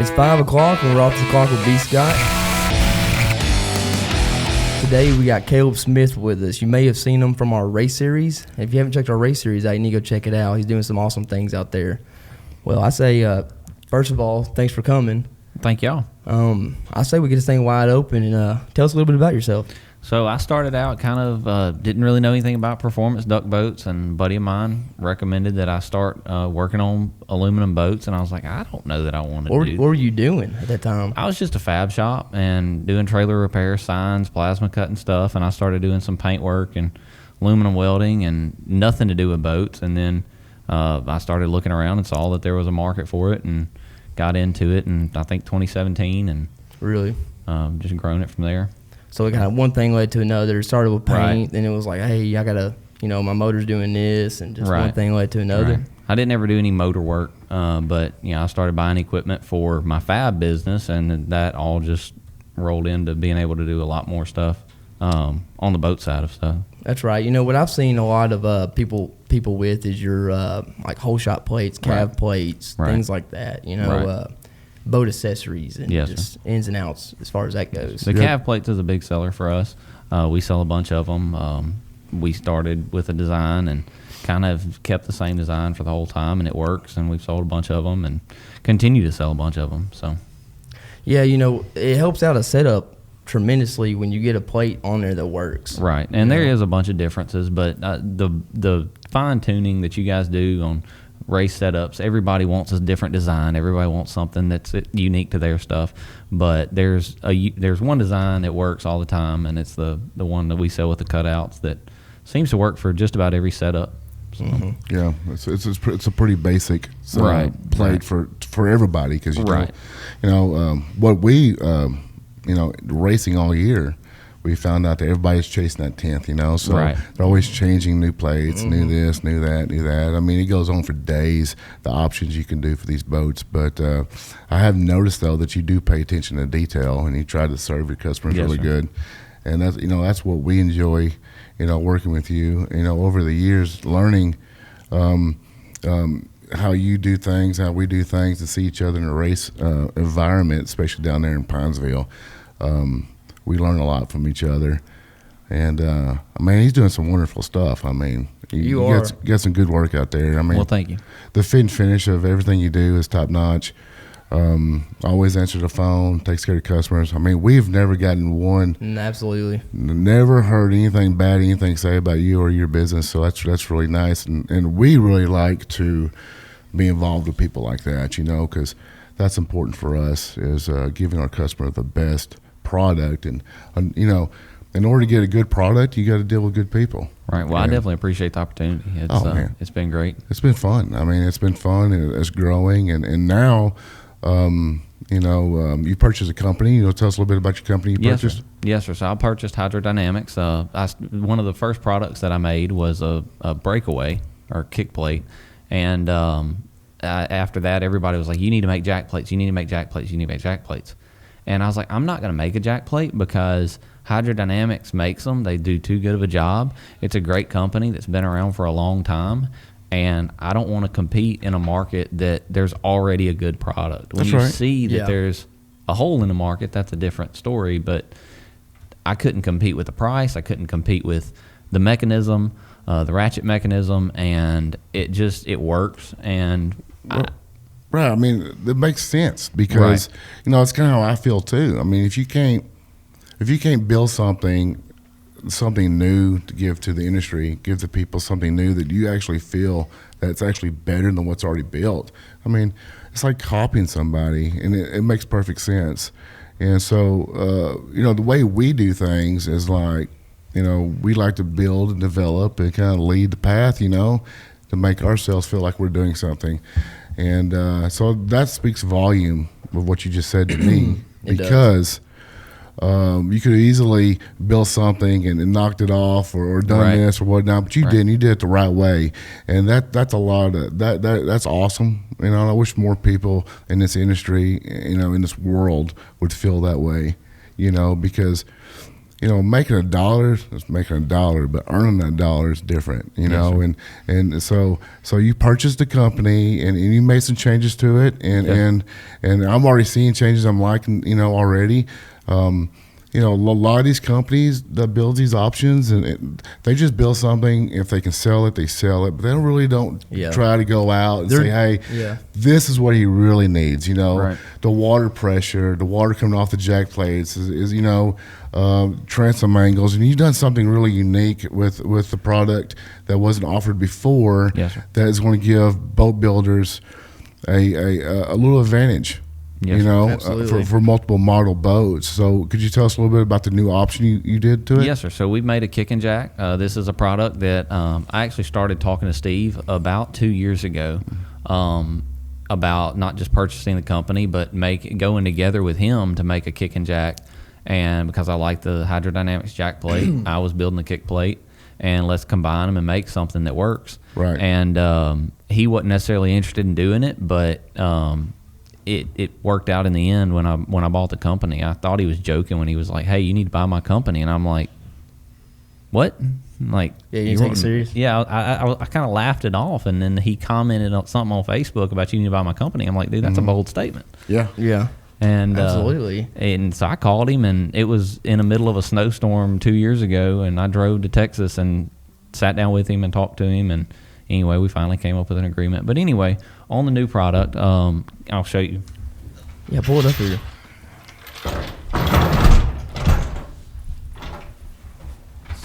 It's 5 o'clock and we're off the clock with B. Scott. Today we got Caleb Smith with us. You may have seen him from our race series. If you haven't checked our race series out, you need to go check it out. He's doing some awesome things out there. Well, I say, first of all, thanks for coming. Thank y'all. I say we get this thing wide open and tell us a little bit about yourself. So I started out kind of didn't really know anything about performance duck boats, and a buddy of mine recommended that I start working on aluminum boats, and I was like, I don't know that I want to do. What were you doing at that time? I was just a fab shop and doing trailer repair, signs, plasma cutting stuff, and I started doing some paint work and aluminum welding and nothing to do with boats. And then I started looking around and saw that there was a market for it and got into it in, I think, 2017, and really just grown it from there. So it kind of one thing led to another. It started with paint, Right. then it was like, hey, I gotta, my motor's doing this, and just one thing led to another. Right. I didn't ever do any motor work, but I started buying equipment for my fab business, and that all just rolled into being able to do a lot more stuff on the boat side of stuff. That's right. What I've seen a lot of people with is your like whole shot plates, cav plates, things like that. Boat accessories and just ins and outs as far as that goes. The cav plates is a big seller for us. We sell a bunch of them. We started with a design and kind of kept the same design for the whole time, and it works, and we've sold a bunch of them and continue to sell a bunch of them. So, yeah, it helps out a setup tremendously when you get a plate on there that works. Right, and there is a bunch of differences, but the fine-tuning that you guys do on race setups, everybody wants a different design. Everybody wants something that's unique to their stuff, but there's one design that works all the time, and it's the one that we sell with the cutouts that seems to work for just about every setup. So. Mm-hmm. Yeah, it's a pretty basic plate for everybody, because what we racing all year, we found out that everybody's chasing that 10th, so they're always changing new plates, new this, new that, new that. I mean, it goes on for days, the options you can do for these boats. But I have noticed, though, that you do pay attention to detail, and you try to serve your customers really good. And that's what we enjoy, working with you, over the years, learning how you do things, how we do things, and see each other in a race environment, especially down there in Pinesville. We learn a lot from each other, and he's doing some wonderful stuff. I mean, you got some good work out there. I mean, well, thank you. The fit and finish of everything you do is top notch. Always answer the phone, takes care of customers. I mean, we've never gotten never heard anything bad, anything say about you or your business. So that's really nice, and we really like to be involved with people like that, because that's important for us, is giving our customer the best product, and in order to get a good product, you got to deal with good people. Right. Well, I definitely appreciate the opportunity. It's been great. It's been fun. I mean, it's been fun, and it's growing, and now you purchased a company. Tell us a little bit about your company you purchased. Yes, sir. So I purchased Hydrodynamics. One of the first products that I made was a breakaway or kick plate, and after that, everybody was like, "You need to make jack plates. You need to make jack plates. You need to make jack plates." And I was like, I'm not going to make a jack plate because Hydrodynamics makes them. They do too good of a job. It's a great company that's been around for a long time, and I don't want to compete in a market that there's already a good product. When you see that there's a hole in the market, that's a different story, but I couldn't compete with the price. I couldn't compete with the mechanism, the ratchet mechanism, and it works. And right. I mean, it makes sense, because it's kind of how I feel too. I mean, if you can't build something new to give to the industry, give the people something new that you actually feel that's actually better than what's already built. I mean, it's like copying somebody, and it makes perfect sense. And so, the way we do things is like, we like to build and develop and kind of lead the path, to make ourselves feel like we're doing something. And so that speaks volume of what you just said to me, because you could have easily built something and knocked it off or done this or whatnot, but you didn't. You did it the right way, and that's a lot of that's awesome. I wish more people in this industry, in this world, would feel that way. Because making $1 is making $1, but earning that $1 is different, and so you purchased the company and you made some changes to it, and I'm already seeing changes I'm liking, already. A lot of these companies that build these options, and they just build something. If they can sell it, they sell it. But they don't try to go out and say, hey, this is what he really needs. The water pressure, the water coming off the jack plates is transom angles. And you've done something really unique with the product that wasn't offered before, that is going to give boat builders a little advantage. Yes, for multiple model boats. So could you tell us a little bit about the new option you did to it? Yes, sir. So we've made a kick and jack. This is a product that I actually started talking to Steve about 2 years ago about not just purchasing the company, but going together with him to make a kick and jack. And because I like the Hydrodynamics jack plate, I was building the kick plate, and let's combine them and make something that works. Right. And he wasn't necessarily interested in doing it, but it worked out in the end when I bought the company. I thought he was joking when he was like, "Hey, you need to buy my company," and I'm like, "What?" Like, you take it serious? Yeah, I kind of laughed it off, and then he commented on something on Facebook about you need to buy my company. I'm like, dude, that's a bold statement. Yeah. And absolutely. And so I called him, and it was in the middle of a snowstorm 2 years ago, and I drove to Texas and sat down with him and talked to him, and anyway, we finally came up with an agreement. But anyway, on the new product, I'll show you. Yeah, pull it up here.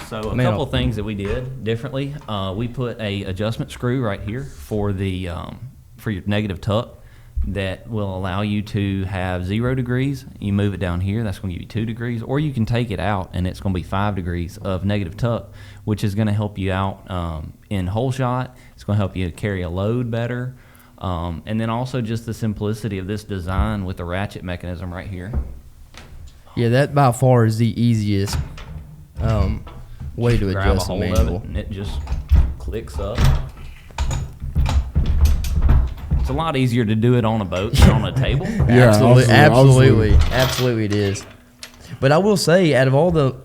So a couple of things that we did differently. We put a adjustment screw right here for the for your negative tuck that will allow you to have 0 degrees. You move it down here, that's going to give you 2 degrees, or you can take it out and it's going to be 5 degrees of negative tuck, which is going to help you out in hole shot. It's going to help you carry a load better. And then also just the simplicity of this design with the ratchet mechanism right here. Yeah, that by far is the easiest way to Grab adjust a a hold manual. of it and it just clicks up. It's a lot easier to do it on a boat than on a table. Yeah, absolutely it is. But I will say, out of all the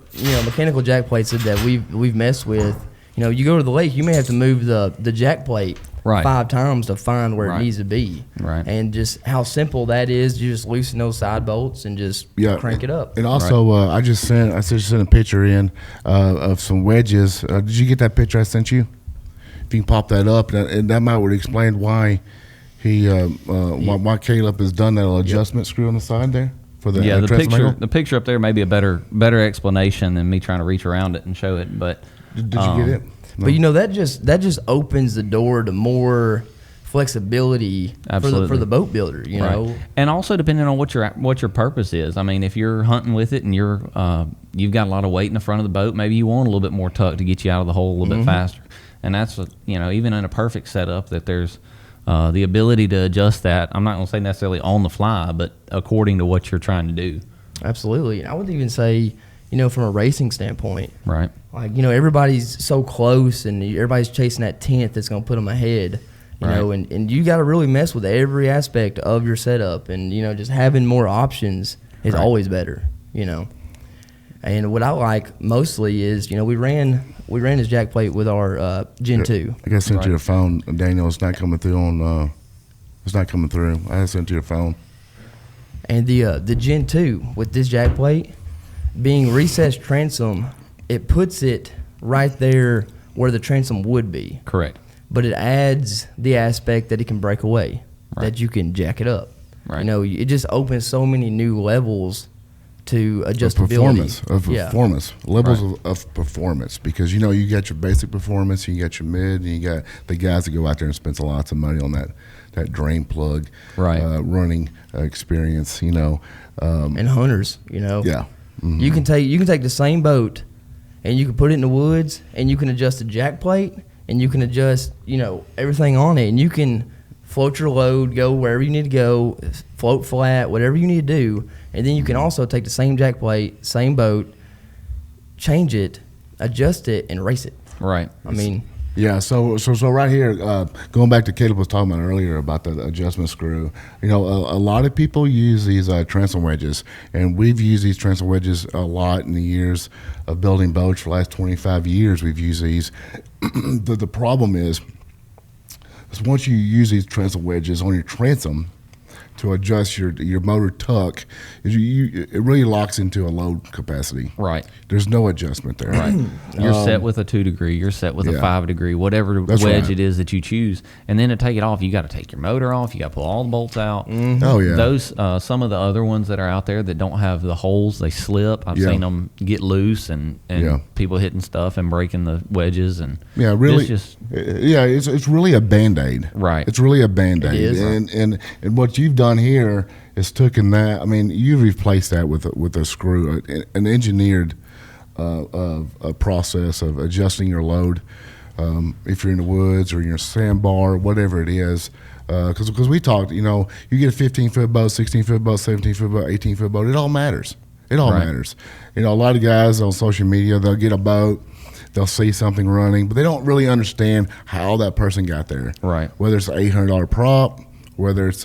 mechanical jack plates that we've messed with, you go to the lake, you may have to move the jack plate 5 times to find where it needs to be. Right. And just how simple that is, you just loosen those side bolts and just crank it up. And also, I just sent a picture in of some wedges. Did you get that picture I sent you? If you can pop that up, and that might would explain why why Caleb has done that adjustment screw on the side there for the the picture up there may be a better explanation than me trying to reach around it and show it. But did you get it? No. But that just opens the door to more flexibility for the boat builder, know. And also depending on what your purpose is. I mean, if you're hunting with it and you've got a lot of weight in the front of the boat, maybe you want a little bit more tuck to get you out of the hole a little bit faster. And that's even in a perfect setup that there's the ability to adjust that. I'm not going to say necessarily on the fly, but according to what you're trying to do. Absolutely. And I would even say, from a racing standpoint. Right. Like, everybody's so close and everybody's chasing that 10th that's going to put them ahead, you know, and you got to really mess with every aspect of your setup. And, just having more options is always better, And what I like mostly is, we ran his jack plate with our Gen 2. I got sent to your phone, Daniel. It's not coming through on. It's not coming through. I had sent to your phone. And the Gen 2 with this jack plate being recessed transom, it puts it right there where the transom would be. Correct. But it adds the aspect that it can break away, that you can jack it up. Right. It just opens so many new levels to adjustability. Performance levels of performance, because you got your basic performance, you got your mid, and you got the guys that go out there and spend lots of money on that drain plug running experience, and hunters, Yeah. Mm-hmm. You can take the same boat and you can put it in the woods and you can adjust the jack plate and you can adjust, everything on it, and you can float your load, go wherever you need to go, float flat, whatever you need to do. And then you can also take the same jack plate, same boat, change it, adjust it, and race it. Right. I mean, Yeah, so right here, going back to Caleb was talking about earlier about the adjustment screw. A lot of people use these transom wedges, and we've used these transom wedges a lot in the years of building boats. For the last 25 years, we've used these. The problem is once you use these transom wedges on your transom to adjust your motor tuck, it really locks into a load capacity. Right. There's no adjustment there. Right. You're set with a 2 degree. You're set with a 5 degree. Whatever wedge it is that you choose, and then to take it off, you got to take your motor off. You got to pull all the bolts out. Mm-hmm. Oh yeah. Those some of the other ones that are out there that don't have the holes, they slip. I've seen them get loose and people hitting stuff and breaking the wedges and really. It's really a Band-Aid. Right. It's really a Band-Aid. It is. And what you've done here is taken that. I mean, you've replaced that with a screw, an engineered a process of adjusting your load. If you're in the woods or in your sandbar, whatever it is, because we talked, you get a 15-foot boat, 16-foot boat, 17-foot boat, 18-foot boat. It all matters. It all matters. A lot of guys on social media, they'll get a boat, they'll see something running, but they don't really understand how that person got there. Right. Whether it's an $800 prop, whether it's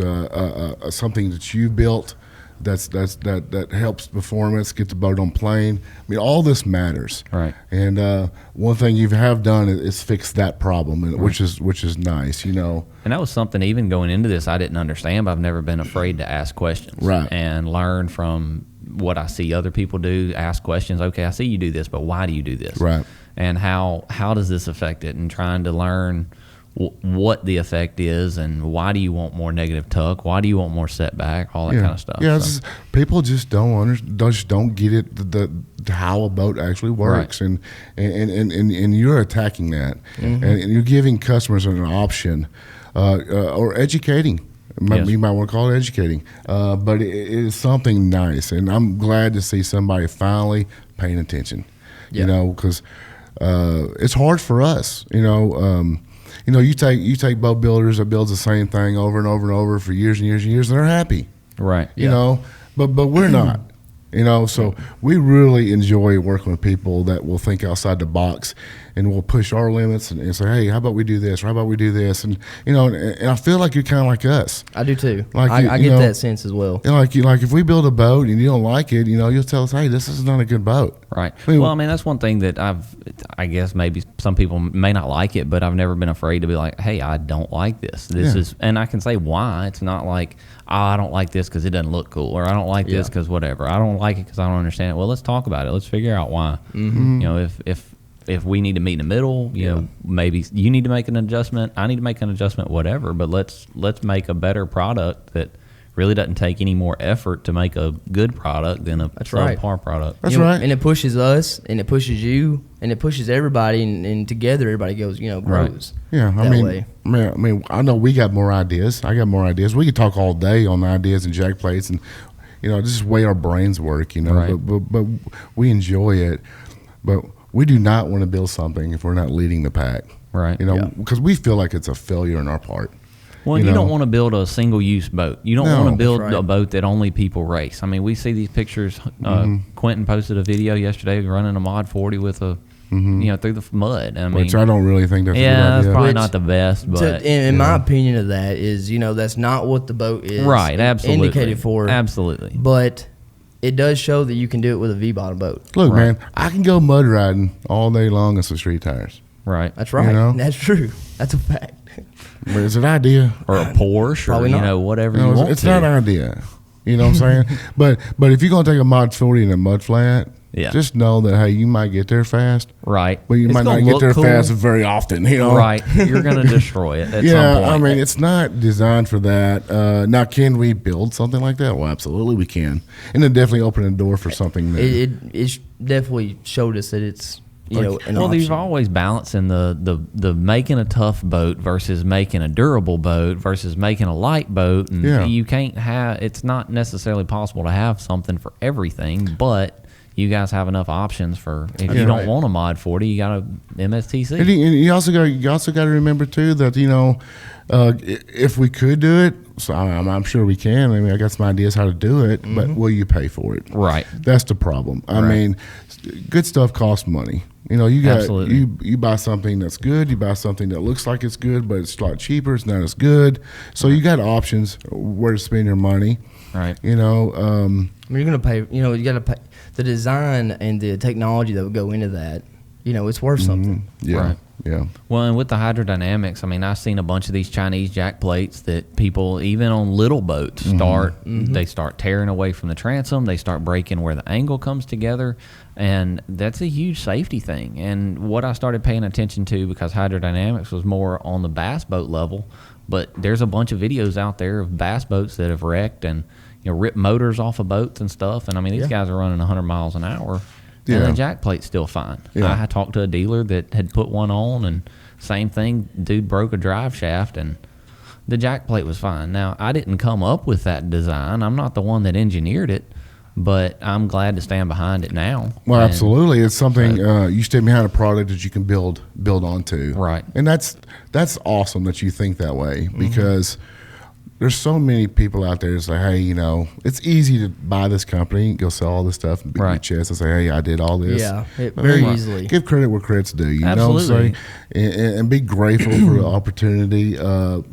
something that you built that helps performance, get the boat on plane. I mean, all this matters. Right. And one thing you have done is fix that problem, which is nice, And that was something, even going into this, I didn't understand, but I've never been afraid to ask questions. Right. And learn from what I see other people do, ask questions. Okay, I see you do this, but why do you do this? Right. And how does this affect it? And trying to learn what the effect is and why do you want more negative tuck? Why do you want more setback? All that kind of stuff. Yeah, people just don't get it how a boat actually works, right. and you're attacking that, and you're giving customers an option, or educating. You might want to call it educating, but it is something nice, and I'm glad to see somebody finally paying attention. Because it's hard for us. You take boat builders that builds the same thing over and over and over for years and years and years, and they're happy. Right. But we're not. So we really enjoy working with people that will think outside the box and will push our limits and say, hey, how about we do this? Or how about we do this? And and I feel like you're kind of like us. I do too. I get that sense as well. Like if we build a boat and you don't like it, you'll tell us, hey, this is not a good boat. Right. That's one thing that I guess maybe some people may not like it, but I've never been afraid to be like, hey, I don't like this. This is, and I can say why. It's not like, I don't like this because it doesn't look cool, or I don't like this because whatever. I don't like it because I don't understand it. Well, let's talk about it. Let's figure out why. Mm-hmm. If we need to meet in the middle, maybe you need to make an adjustment, I need to make an adjustment, whatever. But let's make a better product that really doesn't take any more effort to make a good product than a subpar product. That's right. And it pushes us, and it pushes you, and it pushes everybody, and together everybody goes, grows. Right. Yeah, I mean, I know we got more ideas. I got more ideas. We could talk all day on ideas and jack plates, and this is the way our brains work. Right. But we enjoy it. But we do not want to build something if we're not leading the pack. Right. Because we feel like it's a failure on our part. Well, you don't want to build a single-use boat. You don't want to build a boat that only people race. I mean, we see these pictures. Quentin posted a video yesterday running a Mod 40 with a, through the mud. Which I don't really think that's a good idea. That's probably not the best. But in my opinion of that is, that's not what the boat is indicated for. Absolutely. But it does show that you can do it with a V-bottom boat. Look, man, I can go mud riding all day long on some street tires. Right. That's right. That's true. That's a fact. But it's an idea. Or a Porsche or, whatever you want it's not an idea. You know what I'm saying? But if you're going to take a Mod 40 in a mud flat, just know that, hey, you might get there fast. Right. But you might not get there fast very often. Right. You're going to destroy it at some point. I mean, it's not designed for that. Now, can we build something like that? Well, absolutely we can. And it definitely opened a door for something new. It definitely showed us that it's, an option. There's always balancing the making a tough boat versus making a durable boat versus making a light boat. And you can't have, it's not necessarily possible to have something for everything, but you guys have enough options for if you don't want a Mod 40, you got a MSTC. And you also got to remember too that if we could do it, so I'm sure we can. I mean, I got some ideas how to do it, but will you pay for it? Right. That's the problem. I mean, good stuff costs money. You buy something that's good. You buy something that looks like it's good, but it's a lot cheaper. It's not as good. So you got options where to spend your money. Right. I mean, you're gonna pay. You got to pay the design and the technology that would go into that. It's worth something. Yeah. Right. Yeah. Well, and with the hydrodynamics, I mean, I've seen a bunch of these Chinese jack plates that people, even on little boats, they start tearing away from the transom. They start breaking where the angle comes together. And that's a huge safety thing. And what I started paying attention to, because hydrodynamics was more on the bass boat level, but there's a bunch of videos out there of bass boats that have wrecked and ripped motors off of boats and stuff. And I mean, these guys are running 100 miles an hour. And the jack plate's still fine. I talked to a dealer that had put one on, and same thing, dude broke a drive shaft, and the jack plate was fine. Now, I didn't come up with that design. I'm not the one that engineered it, but I'm glad to stand behind it now. Well, absolutely. It's something you stand behind a product that you can build onto. Right. And that's awesome that you think that way, because there's so many people out there that say, hey, it's easy to buy this company, go sell all this stuff, and beat your chest and say, hey, I did all this. Yeah, very easily. Give credit where credit's due. You Absolutely. know what I'm saying? And be grateful for the opportunity. I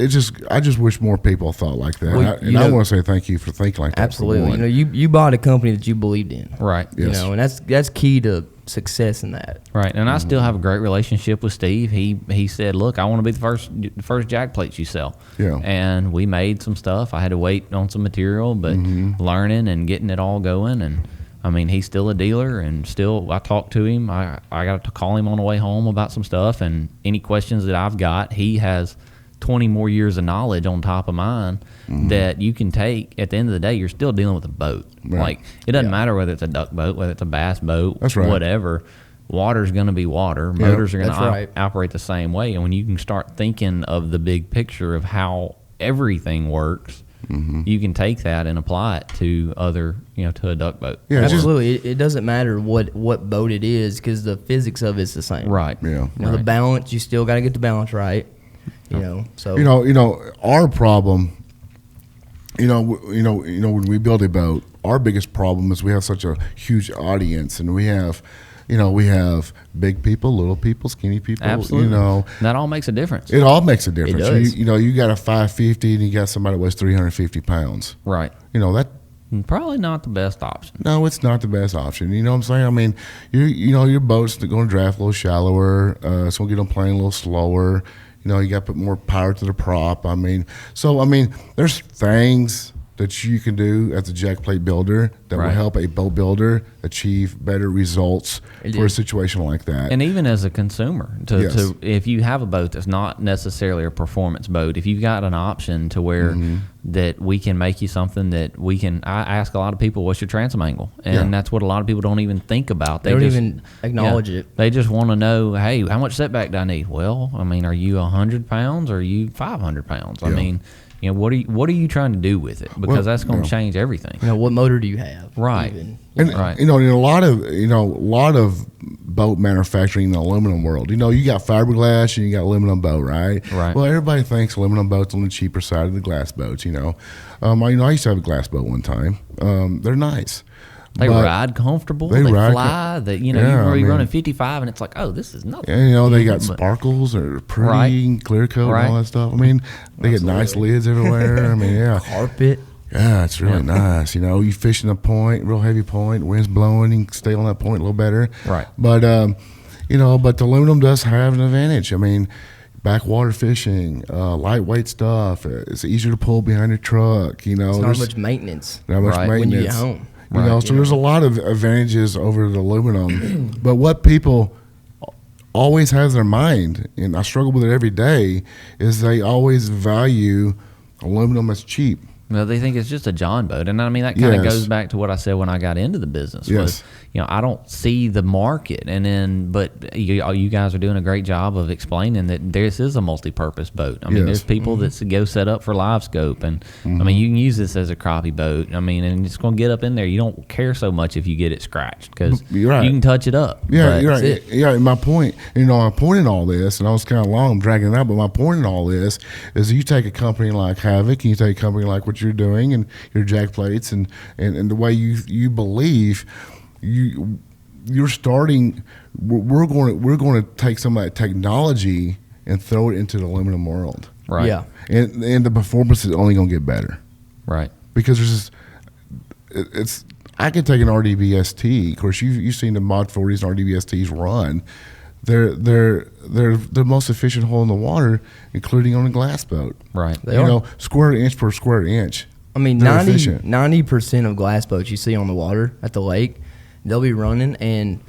just wish more people thought like that. Well, I want to say thank you for thinking like that. Absolutely. You bought a company that you believed in. Right. Yes. And that's key to success in that. Right. And I still have a great relationship with Steve. He said, look, I want to be the first jack plates you sell. Yeah. And we made some stuff. I had to wait on some material, but learning and getting it all going. And I mean, he's still a dealer, and still I talked to him. I got to call him on the way home about some stuff, and any questions that I've got, he has 20 more years of knowledge on top of mine that you can take. At the end of the day, you're still dealing with a boat. Right. Like, it doesn't matter whether it's a duck boat, whether it's a bass boat, That's right. whatever. Water's going to be water. Motors are going to operate the same way. And when you can start thinking of the big picture of how everything works, you can take that and apply it to other, to a duck boat. Yeah, absolutely. It doesn't matter what boat it is, because the physics of it's the same. Right. Yeah. The balance, you still got to get the balance right. So our problem, when we build a boat, our biggest problem is we have such a huge audience, and we have big people, little people, skinny people. Absolutely. That all makes a difference. It all makes a difference. It does. You got a 550 and you got somebody that weighs 350 pounds. Right. That. Probably not the best option. No, it's not the best option. You know what I'm saying? I mean, your boat's going to draft a little shallower. It's going to get on plane a little slower. You got to put more power to the prop. There's things that you can do as a jack plate builder that will help a boat builder achieve better results for a situation like that. And even as a consumer, if you have a boat that's not necessarily a performance boat, if you've got an option to where that we can make you something that we can, I ask a lot of people, what's your transom angle? And that's what a lot of people don't even think about. They don't even acknowledge it. They just want to know, hey, how much setback do I need? Well, I mean, are you 100 pounds or are you 500 pounds? I mean, what are you trying to do with it? Because that's going to change everything. What motor do you have? Right. Right. In a lot of boat manufacturing in the aluminum world, you got fiberglass and you got aluminum boat, right? Right. Well, everybody thinks aluminum boats on the cheaper side of the glass boats. I used to have a glass boat one time. They're nice. They ride comfortable. They fly. You're running 55, and it's like, oh, this is nothing. And they got sparkles or pretty clear coat and all that stuff. I mean, they get nice lids everywhere. I mean, carpet. Yeah, it's really nice. You fish in a point, real heavy point, wind's blowing, you can stay on that point a little better. Right. But but the aluminum does have an advantage. I mean, backwater fishing, lightweight stuff. It's easier to pull behind your truck. It's not much maintenance. Not much maintenance when you get home. So there's a lot of advantages over the aluminum. But what people always have in their mind, and I struggle with it every day, is they always value aluminum as cheap. Well, they think it's just a John boat, and I mean that kind of goes back to what I said when I got into the business. Was, I don't see the market, but you guys are doing a great job of explaining that this is a multi-purpose boat. I mean, there's people that go set up for live scope, and I mean you can use this as a crappie boat. I mean, and it's going to get up in there. You don't care so much if you get it scratched because you can touch it up. Yeah, you're right. Yeah, my point. My point in all this, and I was kind of long dragging it out, but my point in all this is you take a company like Havoc, and you take a company like what you're doing and your jack plates and the way you believe you're starting. We're going to take some of that technology and throw it into the aluminum world. Right. Yeah. And the performance is only going to get better. Right. Because it's I could take an RDBST. Of course, you've seen the Mod 40s and RDBSTs run. They're the most efficient hole in the water, including on a glass boat. Right. They are. Square inch per square inch. I mean, 90% of glass boats you see on the water at the lake, they'll be running, and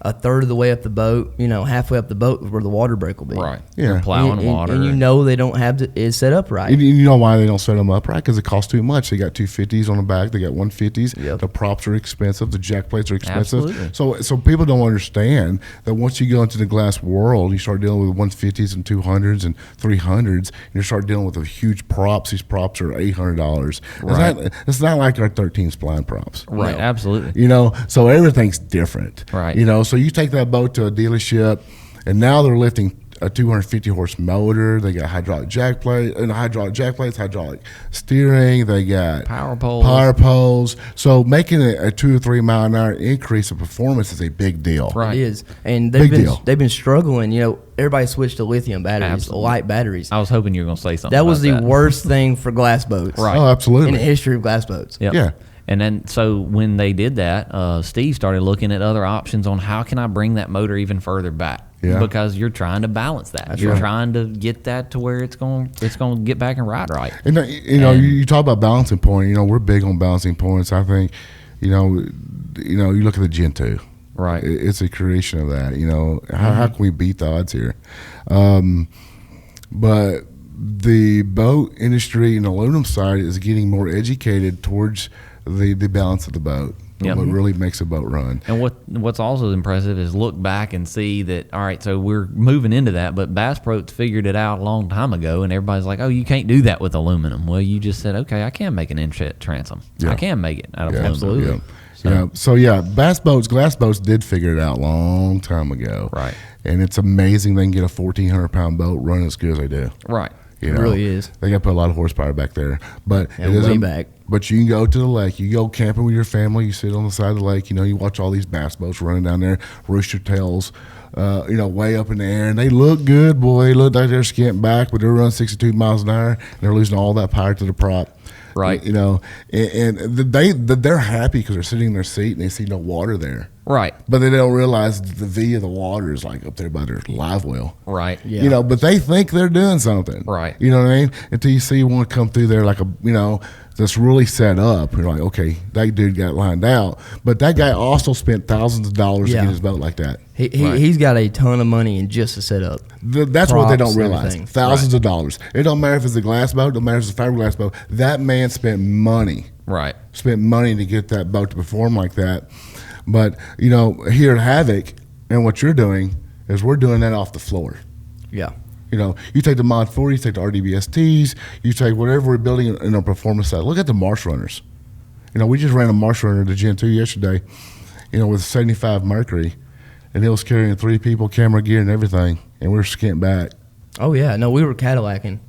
a third of the way up the boat, halfway up the boat is where the water break will be. Right. Yeah. You're plowing water. And they don't have it set up right. And you know why they don't set them up right? Because it costs too much. They got 250s on the back. They got 150s. Yep. The props are expensive. The jack plates are expensive. Absolutely. So people don't understand that once you go into the glass world, you start dealing with 150s and 200s and 300s, and you start dealing with the huge props. These props are $800. Right. It's not like our 13 spline props. Right. No. Absolutely. So everything's different. Right. So you take that boat to a dealership, and now they're lifting a 250 horse motor. They got hydraulic jack plates, hydraulic steering. They got power poles. So making a 2 or 3 mile an hour increase of performance is a big deal. Right. It is, and they've been struggling. Everybody switched to lithium batteries, light batteries. I was hoping you were going to say something. That was the worst thing for glass boats. Right. Oh, absolutely. In the history of glass boats. Yep. Yeah. And then, so when they did that, Steve started looking at other options on how can I bring that motor even further back? Yeah. Because you're trying to balance that. That's you're right. trying to get that to where it's going to get back and ride right. And you talk about balancing point. We're big on balancing points. I think, you look at the Gen 2. Right. It's a creation of that. How can we beat the odds here? But the boat industry and the aluminum side is getting more educated towards the balance of the boat. Yep. What really makes a boat run. And what's also impressive is look back and see that, all right, so we're moving into that, but Bass Pro's figured it out a long time ago, and everybody's like, oh, you can't do that with aluminum. Well, you just said, okay, I can make an inch transom. Yeah. I can make it out of aluminum. Absolutely. Yeah. Bass boats, glass boats did figure it out a long time ago. Right. And it's amazing they can get a 1,400-pound boat running as good as they do. Right. It really is. They got to put a lot of horsepower back there. But it is way back. But you can go to the lake. You go camping with your family. You sit on the side of the lake. You watch all these bass boats running down there, rooster tails, way up in the air. And they look good, boy. They look like they're skint back, but they're running 62 miles an hour. And they're losing all that power to the prop. Right. And they're happy because they're sitting in their seat and they see no water there. Right. But they don't realize the V of the water is like up there by their live well. Right. Yeah. But they think they're doing something. Right. You know what I mean? Until you see one come through there like that's really set up. You're like, okay, that dude got lined out. But that guy also spent thousands of dollars to get his boat like that. He's got a ton of money in just to set up. That's what they don't Props, realize. everything. Thousands of dollars. It don't matter if it's a glass boat. It don't matter if it's a fiberglass boat. That man spent money. Right. Spent money to get that boat to perform like that. But, here at Havoc, and what you're doing is we're doing that off the floor. Yeah. You take the Mod 40, you take the RDBSTs, you take whatever we're building in our performance side. Look at the Marsh Runners. We just ran a Marsh Runner, the Gen 2 yesterday, with 75 Mercury, and it was carrying 3 people, camera gear and everything, and we were skint back. Oh, yeah. No, we were Cadillacing.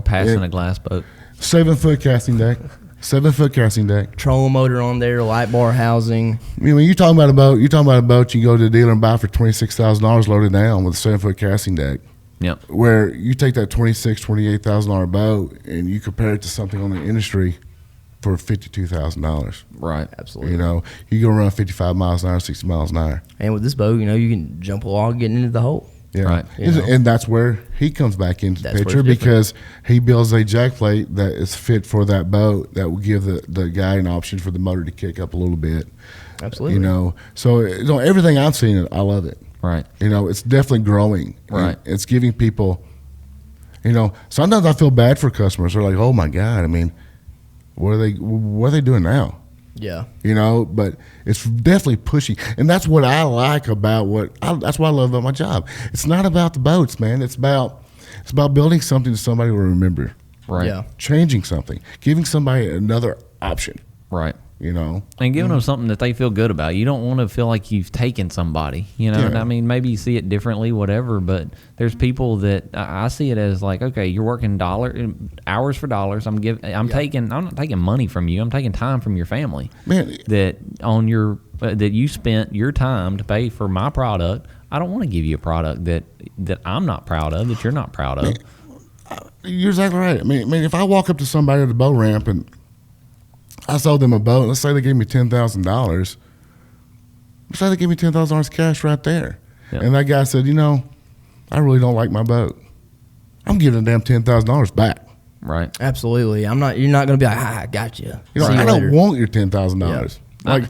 Passing a glass boat. 7-foot casting deck. 7-foot casting deck. Trolling motor on there, light bar housing. When you're talking about a boat, you go to the dealer and buy for $26,000 loaded down with a 7-foot casting deck. Yep. Where you take that $28,000 boat and you compare it to something on the industry for $52,000. Right. Absolutely. You go run 55 miles an hour, 60 miles an hour. And with this boat, you can jump a log getting into the hole. Yeah. Right. And that's where he comes back into the picture because he builds a jack plate that is fit for that boat that will give the guy an option for the motor to kick up a little bit. Absolutely. So everything I've seen, I love it. Right. It's definitely growing. Right. It's giving people, sometimes I feel bad for customers. They're like, oh my God, What are they doing now? Yeah. You know, but it's definitely pushing. And that's what I like about that's what I love about my job. It's not about the boats, man. It's about building something that somebody will remember. Right. Yeah. Changing something. Giving somebody another option. Right. You know, and giving them something that they feel good about. You don't want to feel like you've taken somebody, you know. Yeah. And I mean, maybe you see it differently, whatever. But there's people that I see it as like, okay, you're working hours for dollars. I'm not taking money from you. I'm taking time from your family. Man, that you spent your time to pay for my product. I don't want to give you a product that I'm not proud of, that you're not proud of. Man, you're exactly right. I mean, if I walk up to somebody at the boat ramp and I sold them a boat. Let's say they gave me $10,000. Let's say they gave me $10,000 cash right there. Yep. And that guy said, you know, I really don't like my boat. I'm giving them $10,000 back. Right. Absolutely. You're not going to be like, I got you. You know, I don't want your $10,000. Yeah. Like,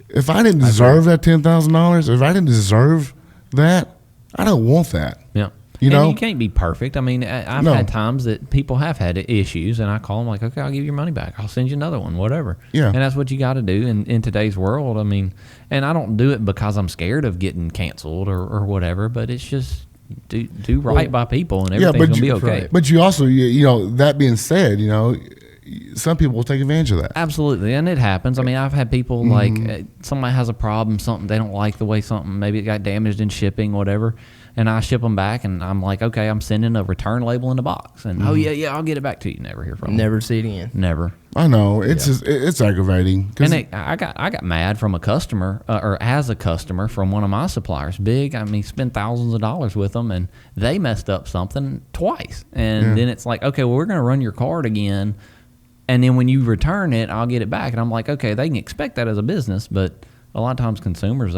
if I didn't deserve that $10,000, if I didn't deserve that, I don't want that. Yeah. You know, you can't be perfect. I mean, I've had times that people have had issues, and I call them like, okay, I'll give you your money back. I'll send you another one, whatever. Yeah. And that's what you got to do in today's world. I mean, and I don't do it because I'm scared of getting canceled or whatever, but it's just do right by people, and everything's going to be okay. Right. But you also, you know, that being said, you know, some people will take advantage of that. Absolutely, and it happens. I mean, I've had people like somebody has a problem, something they don't like the way something, maybe it got damaged in shipping, whatever. And I ship them back, and I'm like, okay, I'm sending a return label in the box. And, oh, yeah, I'll get it back to you. Never hear from them. Never see it again. Never. I know. It's just, it's aggravating. And I got mad from a customer, or as a customer from one of my suppliers. Big, I mean, spend thousands of dollars with them, and they messed up something twice. And then it's like, okay, well, we're going to run your card again. And then when you return it, I'll get it back. And I'm like, okay, they can expect that as a business, but a lot of times consumers,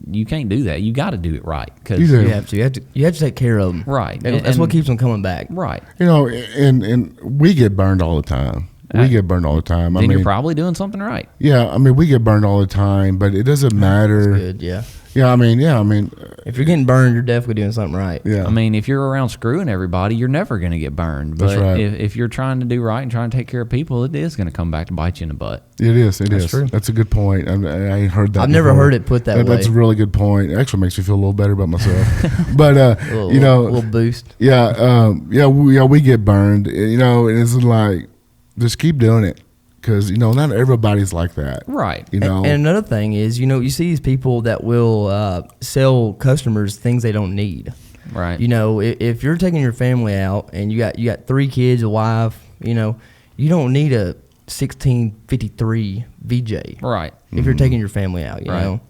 you can't do that. You got to do it right. Cause you have to take care of them. Right. That's what keeps them coming back. Right. You know, and we get burned all the time. Then you're probably doing something right. Yeah, I mean, we get burned all the time, but it doesn't matter. That's good, yeah. Yeah, I mean, if you're getting burned, you're definitely doing something right. Yeah. I mean, if you're around screwing everybody, you're never going to get burned. But That's right. if you're trying to do right and trying to take care of people, it is going to come back to bite you in the butt. It is. That's true. That's a good point. I ain't heard that. I've never heard it put that way. That's a really good point. It actually makes me feel a little better about myself. But a little boost. Yeah, we get burned. You know, and it's like, just keep doing it. Because, you know, not everybody's like that. Right. You know? And another thing is, you know, you see these people that will sell customers things they don't need. Right. You know, if you're taking your family out and you got 3 kids, a wife, you know, you don't need a 1653 VJ. Right. If you're taking your family out, you Right. know.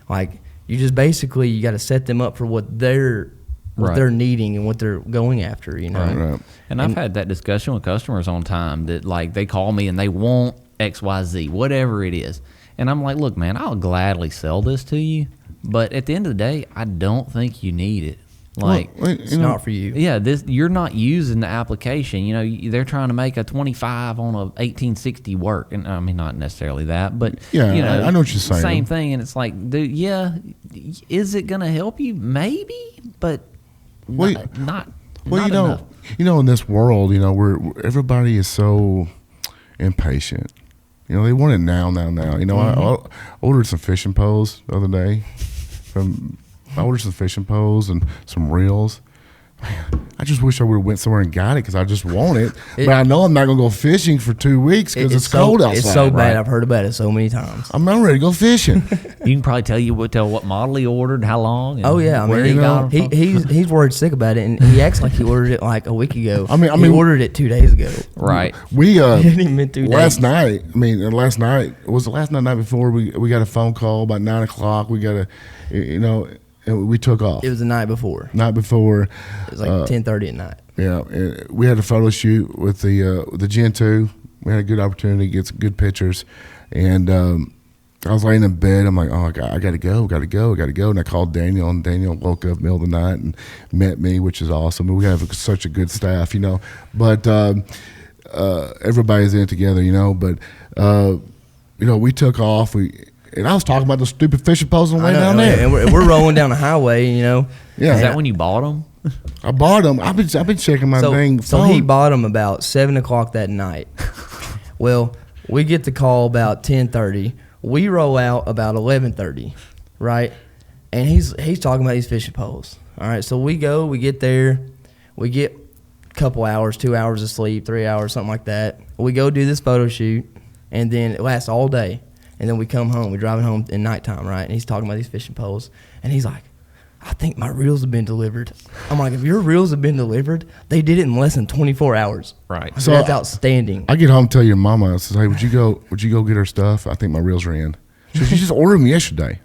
Like, you just basically, you got to set them up for what they're needing and what they're going after, you know. Right. And I've had that discussion with customers on time that, like, they call me and they want XYZ, whatever it is. And I'm like, look, man, I'll gladly sell this to you. But at the end of the day, I don't think you need it. Like, it's not for you. Yeah, you're not using the application. You know, they're trying to make a 25 on a 1860 work, and I mean, not necessarily that, but yeah, you know, I know what you're saying. Same thing, and it's like, dude, yeah, is it gonna help you? Maybe, but not enough. You know, in this world, you know, where everybody is so impatient. You know, they want it now. You know, I ordered some fishing poles the other day I ordered some fishing poles and some reels. I just wish I would have went somewhere and got it because I just want it. But I know I'm not going to go fishing for 2 weeks because it's cold outside. It's so bad. I've heard about it so many times. I'm not ready to go fishing. You can probably tell what model he ordered, how long. And I where mean, he got them from. he's worried sick about it, and he acts like he ordered it like a week ago. I mean, he ordered it 2 days ago. Right. We It didn't even 2 days. last night. Was the last night before we got a phone call about 9 o'clock. We got and we took off. It was the night before. Night before. It was like 10:30 at night. Yeah, and we had a photo shoot with the Gen 2. We had a good opportunity to get some good pictures, and I was laying in bed. I'm like, oh, I got to go. And I called Daniel, and Daniel woke up middle of the night and met me, which is awesome. And we have such a good staff, you know. But everybody's in it together, you know. But we took off. And I was talking about the stupid fishing poles on the way down there. And we're rolling down the highway, you know. Yeah. Is that when you bought them? I bought them. I've been checking my thing. So he bought them about 7 o'clock that night. Well, We get the call about 10:30. We roll out about 11:30, right? And he's talking about these fishing poles. All right, so we get there, we get a couple hours, 2 hours of sleep, 3 hours, something like that. We go do this photo shoot, and then it lasts all day. And then we come home. We're driving home in nighttime, right? And he's talking about these fishing poles. And he's like, I think my reels have been delivered. I'm like, if your reels have been delivered, they did it in less than 24 hours. Right. So that's outstanding. I get home and tell your mama, I says, hey, would you go get her stuff? I think my reels are in. She says, you just ordered them yesterday.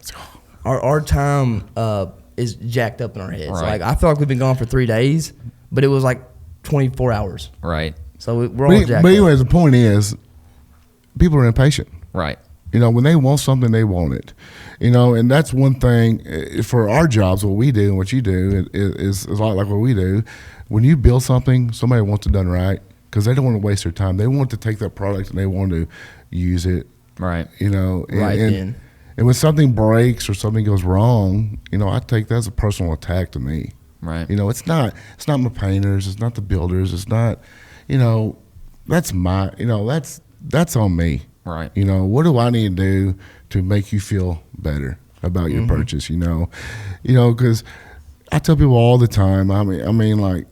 Our time is jacked up in our heads. Right. Like, I feel like we've been gone for 3 days, but it was like 24 hours. Right. So we're all jacked up. But anyways, the point is, people are impatient. Right. You know, when they want something, they want it. You know, and that's one thing for our jobs, what we do and what you do is a lot like what we do. When you build something, somebody wants it done right because they don't want to waste their time. They want to take that product and they want to use it. Right. You know, then. And when something breaks or something goes wrong, you know, I take that as a personal attack to me. Right. You know, it's not my painters, it's not the builders, it's not, you know, that's on me. Right. You know, what do I need to do to make you feel better about your purchase? You know, because I tell people all the time. I mean, like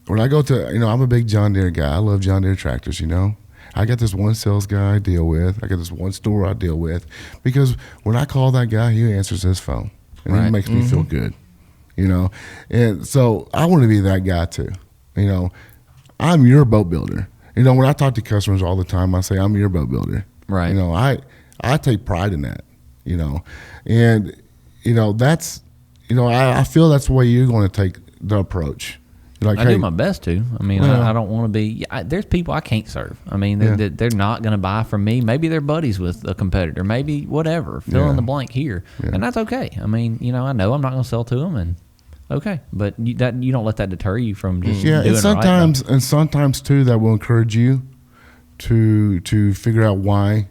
when I go to, you know, I'm a big John Deere guy. I love John Deere tractors. You know, I got this one sales guy I deal with. I got this one store I deal with because when I call that guy, he answers his phone and Right. it makes me feel good. You know, and so I want to be that guy too. You know, I'm your boat builder. You know, when I talk to customers all the time, I say I'm your boat builder. Right. You know, I take pride in that, you know. And, you know, that's, you know, I feel that's the way you're going to take the approach. Like, I do my best to. I mean, Well, I don't want to be. There's people I can't serve. I mean, they're not going to buy from me. Maybe they're buddies with a competitor. Maybe whatever. Fill in the blank here, and that's okay. I mean, you know, I know I'm not going to sell to them, and okay, but you don't let that deter you from just doing and sometimes it right. and sometimes too that will encourage you to figure out why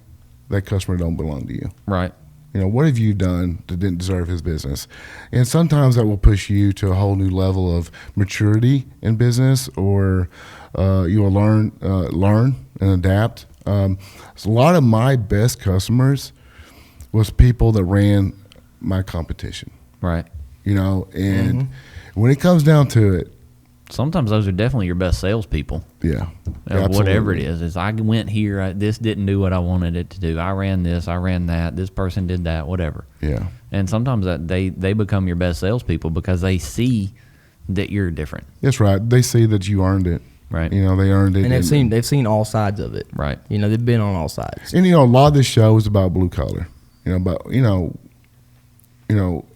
that customer don't belong to you. Right. You know, what have you done that didn't deserve his business? And sometimes that will push you to a whole new level of maturity in business, or you will learn and adapt. So a lot of my best customers was people that ran my competition. Right. You know, and when it comes down to it, Sometimes those are definitely your best salespeople. yeah, Whatever it is I went here. This didn't do what I wanted it to do. I ran this. I ran that. This person did that. Whatever. Yeah. And sometimes they become your best salespeople because they see that you're different. That's right. They see that you earned it. Right. You know, they earned it. And they've seen all sides of it. Right. You know, they've been on all sides. And, you know, a lot of this show is about blue collar. You know, but, you know,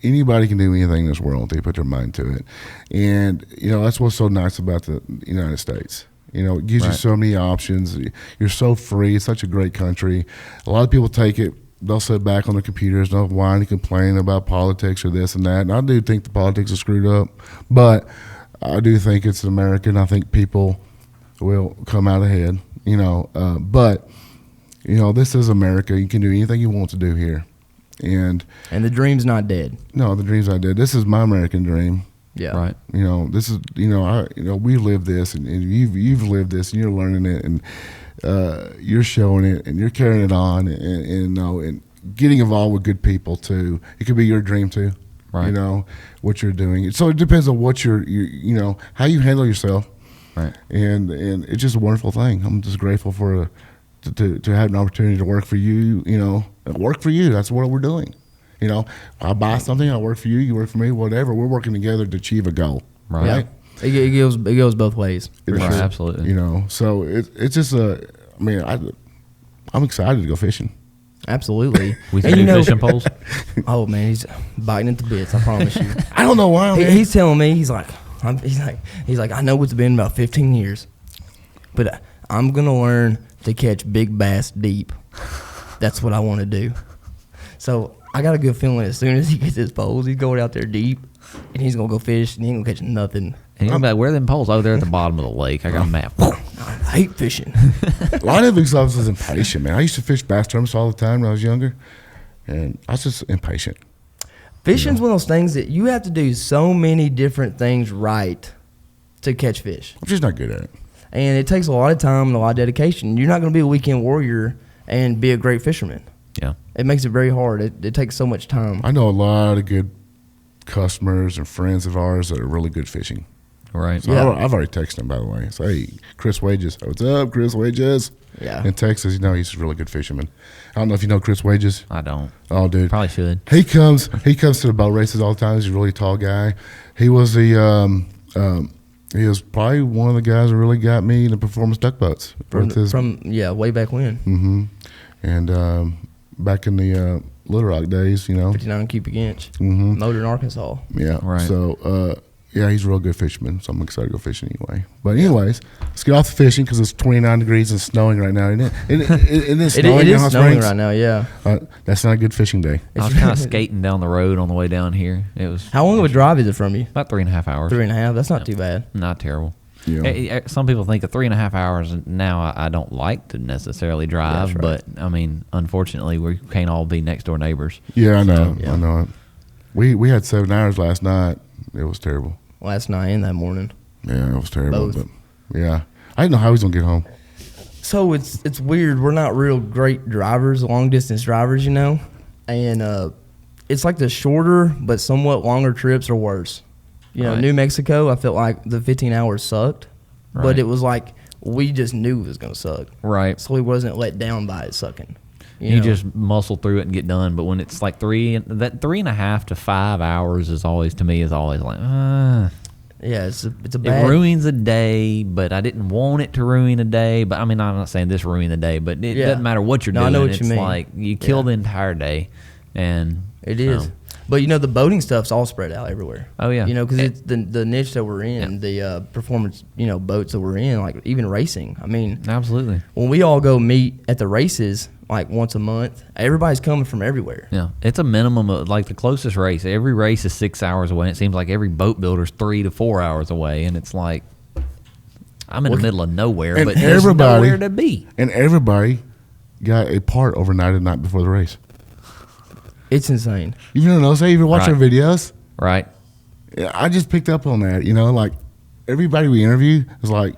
anybody can do anything in this world if they put their mind to it. And, you know, that's what's so nice about the United States. You know, it gives you so many options. You're so free. It's such a great country. A lot of people take it, they'll sit back on their computers, they'll whine and complain about politics or this and that. And I do think the politics are screwed up. But I do think it's American. I think people will come out ahead, you know. But, you know, this is America. You can do anything you want to do here. And the dream's not dead. No, the dream's not dead. This is my American dream. Yeah. Right. You know, this is, you know, we live this, and you've lived this, and you're learning it, and you're showing it, and you're carrying it on, and you know, and getting involved with good people too. It could be your dream too. Right. You know what you're doing. So it depends on what you know, how you handle yourself. Right. And it's just a wonderful thing. I'm just grateful for to have an opportunity to work for you. You know, work for you. That's what we're doing. You know, I buy something, I work for you, you work for me, whatever. We're working together to achieve a goal. Right. Yeah. It goes both ways. For Right, sure. absolutely. You know, so it's just I'm excited to go fishing. Absolutely. We And can do fishing poles. Oh man, he's biting into bits. I promise you. I don't know why. He's telling me he's like I know it's been about 15 years, but I'm gonna learn to catch big bass deep. That's what I want to do. So I got a good feeling as soon as he gets his poles, he's going out there deep, and he's gonna go fish, and he ain't gonna catch nothing. And you're like, where are them poles? Oh, they're at the bottom of the lake. I got a map. I hate fishing. A lot of it was impatient, man. I used to fish bass tournaments all the time when I was younger, and I was just impatient. Fishing's one of those things that you have to do so many different things right to catch fish. I'm just not good at it. And it takes a lot of time and a lot of dedication. You're not going to be a weekend warrior and be a great fisherman. Yeah. It makes it very hard. It takes so much time. I know a lot of good customers and friends of ours that are really good fishing. Right. So I've already texted him, by the way. So, hey, Chris Wages. What's up, Chris Wages? Yeah. In Texas, he's a really good fisherman. I don't know if you know Chris Wages. I don't. Oh, dude. Probably should. He comes to the boat races all the time. He's a really tall guy. He was he was probably one of the guys that really got me into performance duck boats. From way back when. Mm-hmm. And back in the Little Rock days, 59 cubic inch. Mm-hmm. Motor in Arkansas. Yeah. Right. So, he's a real good fisherman, so I'm excited to go fishing anyway. But anyways, let's get off the fishing because it's 29 degrees and snowing right now, isn't it? It is snowing it in is Hot snowing Springs? right now, yeah. That's not a good fishing day. I was kind of skating down the road on the way down here. It was How long of a drive is it from you? about 3.5 hours. 3.5. That's not too bad. Not terrible. Yeah. Some people think of 3.5 hours. Now I don't like to necessarily drive, Yeah, that's right. but I mean, unfortunately, we can't all be next door neighbors. Yeah, I know. Yeah. I know it. We had 7 hours last night. It was terrible. Last night and that morning. Yeah, it was terrible. Both. But yeah, I didn't know how he was gonna get home. So it's weird. We're not real great drivers, long distance drivers, and it's like the shorter but somewhat longer trips are worse. Right. New Mexico, I felt like the 15 hours sucked, Right. but it was like we just knew it was gonna suck, Right. so we wasn't let down by it sucking. You know? just muscle through it and get done. But when it's like 3.5 to 5 hours is always like, yeah, it's a it bad. ruins a day, but I didn't want it to ruin a day. But I mean, I'm not saying this ruined the day, but it Yeah. doesn't matter what you're No, I doing. know what it's you mean. like you kill Yeah. the entire day, and It is. so- But the boating stuff's all spread out everywhere. Oh, yeah. Because it's the niche that we're in, the performance, boats that we're in, like even racing. I mean, Absolutely. when we all go meet at the races, like once a month, everybody's coming from everywhere. Yeah, it's a minimum of like the closest race. Every race is 6 hours away. And it seems like every boat builder's 3 to 4 hours away, and it's like I'm in the middle of nowhere, and but there's everybody- nowhere to be. And everybody got a part overnight the night before the race. It's insane. You don't know? Say you ever watch our Right. videos? Right? Yeah, I just picked up on that. Like everybody we interview is like,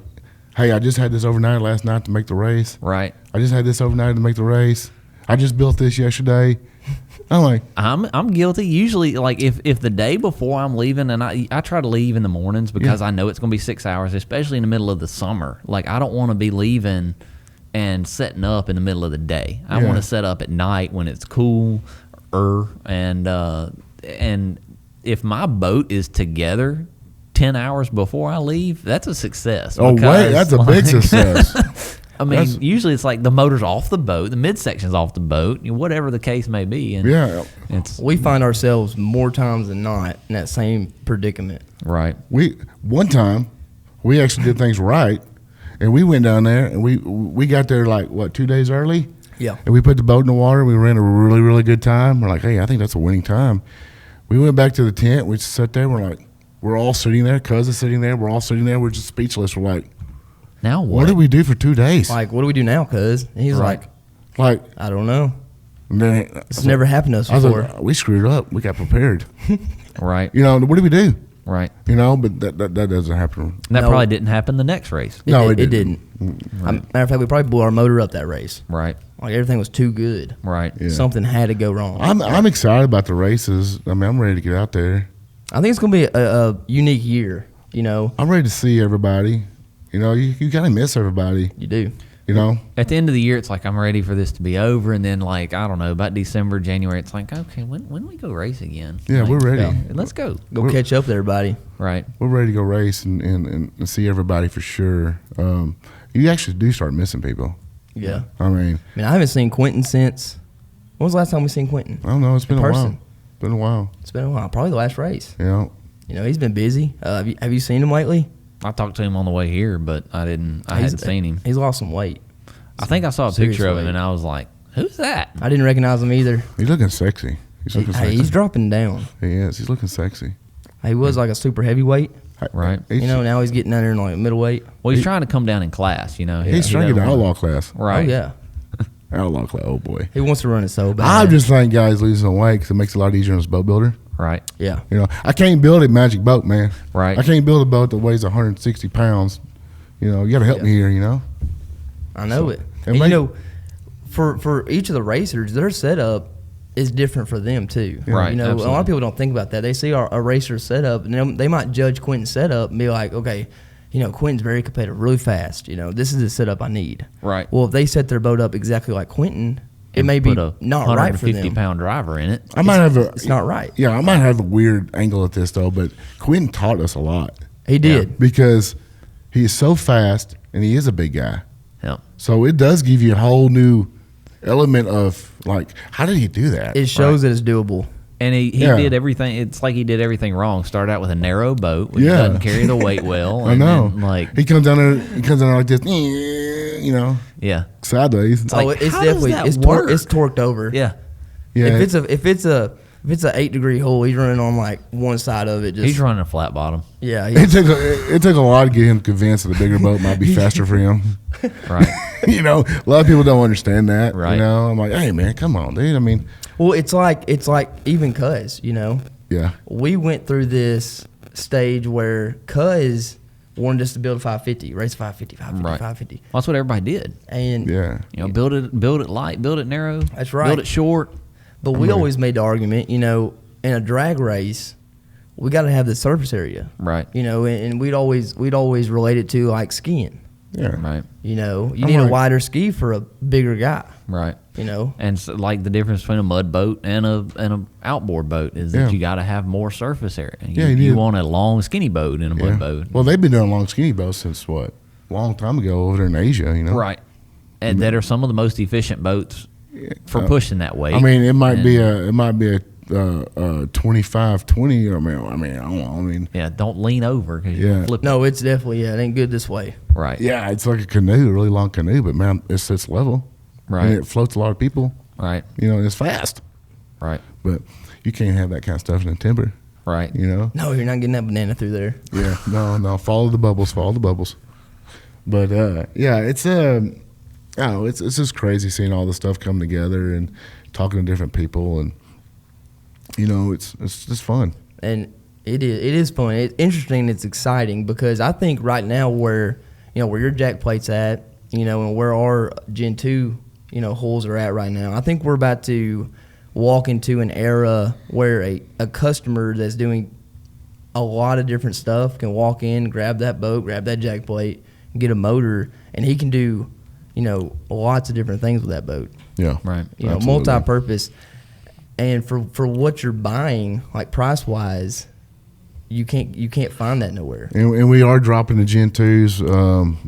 "Hey, I just had this overnight last night to make the race. Right. I just had this overnight to make the race. I just built this yesterday." I'm like, I'm guilty. Usually, like if the day before I'm leaving, and I try to leave in the mornings because I know it's going to be 6 hours, especially in the middle of the summer. Like I don't want to be leaving and setting up in the middle of the day. I Yeah. want to set up at night when it's cool, and if my boat is together 10 hours before I leave, that's a success. "Oh wait, that's a big success." I mean, usually it's like the motor's off the boat, the midsection's off the boat, whatever the case may be. And Yeah, it's We find ourselves more times than not in that same predicament. right. one time we actually did things right, and we went down there and we got there like 2 days early. Yeah. And we put the boat in the water. We ran a really, really good time. We're like, "Hey, I think that's a winning time." We went back to the tent. We sat there. We're all sitting there. Cuz is sitting there. We're all sitting there. We're just speechless. We're like, Now what? "What did we do for 2 days?" Like, what do we do now, cuz? And he's Right. Like, I don't know. and then It's never happened to us I was before. like, "We screwed up. We got prepared." Right. What do we do? Right. But that doesn't happen. And that No. probably didn't happen the next race. No, it it didn't. Matter of fact, we probably blew our motor up that race. Right. Like everything was too good. Right. Yeah. Something had to go wrong. I'm excited about the races. I mean, I'm ready to get out there. I think it's gonna be a unique year. I'm ready to see everybody. You gotta miss everybody. You do. At the end of the year, it's like I'm ready for this to be over, and then like I don't know about December, January, it's like okay, when we go race again? Yeah, Like, we're ready. yeah. Let's go. Go catch up with everybody. Right. We're ready to go race and see everybody for sure. You actually do start missing people. Yeah. I mean, I haven't seen Quentin since. When was the last time we seen Quentin? I don't know. It's been a while. person. Been a while. It's been a while. Probably the last race. Yeah. He's been busy. Have you seen him lately? I talked to him on the way here, but I hadn't seen him. He's lost some weight. I think I saw a picture of him, Seriously. and I was like, "Who's that?" I didn't recognize him either. He's looking sexy. He's looking Hey, sexy. he's dropping down. He is. He's looking sexy. He was like a super heavyweight. Right. He's, Now he's getting down there in like middleweight. Well, he's trying to come down in class. he's he trying to doesn't get the wanna- outlaw class. Right. Oh yeah. Outlaw class. Oh boy. He wants to run it so bad. I just think guys losing weight because it makes it a lot easier as a boat builder. Right. Yeah. I can't build a magic boat, man. Right. I can't build a boat that weighs 160 pounds. You got to help me here. I know it. and And, make- for each of the racers, their setup is different for them too. Right. You know, absolutely. a lot of people don't think about that. They see a racer's setup, and they might judge Quentin's setup and be like, okay, you know, Quentin's very competitive, really fast. You know, this is the setup I need. Right. Well, if they set their boat up exactly like Quentin, it may be not right for them. 150-pound driver in it. It's not right. Yeah, I might have a weird angle at this though, but Quentin taught us a lot. He did. Because he is so fast and he is a big guy. Yeah. So it does give you a whole new element of like, how did he do that? It shows that it's doable. And he did everything. It's like he did everything wrong. Started out with a narrow boat, which doesn't carry the weight well. I know. Then, like he comes down there like this, you know. Yeah. Sideways. It's definitely it's torqued over. Yeah. Yeah. If it's a 8-degree hole, he's running on like one side of it. He's running a flat bottom. Yeah. It took a lot to get him convinced that the bigger boat might be faster for him. Right. You know, a lot of people don't understand that. Right. You know, I'm like, hey man, come on, dude. I mean, well, it's like even Cuz, you know. Yeah. We went through this stage where Cuz wanted us to build a 550, race a 550, 550. Well, that's what everybody did. And yeah, you know, build it light, build it narrow. That's right. Build it short. But we always made the argument, you know, in a drag race, we got to have the surface area. Right. You know, and we'd always relate it to like skiing. Yeah. Right. You know, you need a wider ski for a bigger guy. Right. You know, and so, like the difference between a mud boat and a outboard boat is that you got to have more surface area. You want a long skinny boat in a mud boat. Well, they've been doing long skinny boats since a long time ago over there in Asia. You know, right? And that are some of the most efficient boats for pushing that weight. I mean, it might be a 25-20. I mean, yeah, don't lean over because you flip. No, it's definitely it ain't good this way. Right. Yeah, it's like a canoe, a really long canoe, but man, it's level. Right. And it floats a lot of people. Right. You know, it's fast. Right. But you can't have that kind of stuff in a timber. Right. You know. No, you're not getting that banana through there. Yeah. No. Follow the bubbles. But yeah, it's it's just crazy seeing all this stuff come together and talking to different people, and you know, it's just fun. And it is fun. It's interesting. It's exciting because I think right now where your jack plate's at, you know, and where our Gen 2, you know, holes are at right now, I think we're about to walk into an era where a customer that's doing a lot of different stuff can walk in, grab that boat, grab that jack plate, get a motor, and he can do, you know, lots of different things with that boat. Yeah. Right. You know, multi-purpose. And for what you're buying, like price-wise, you can't find that nowhere. And we are dropping the Gen 2s.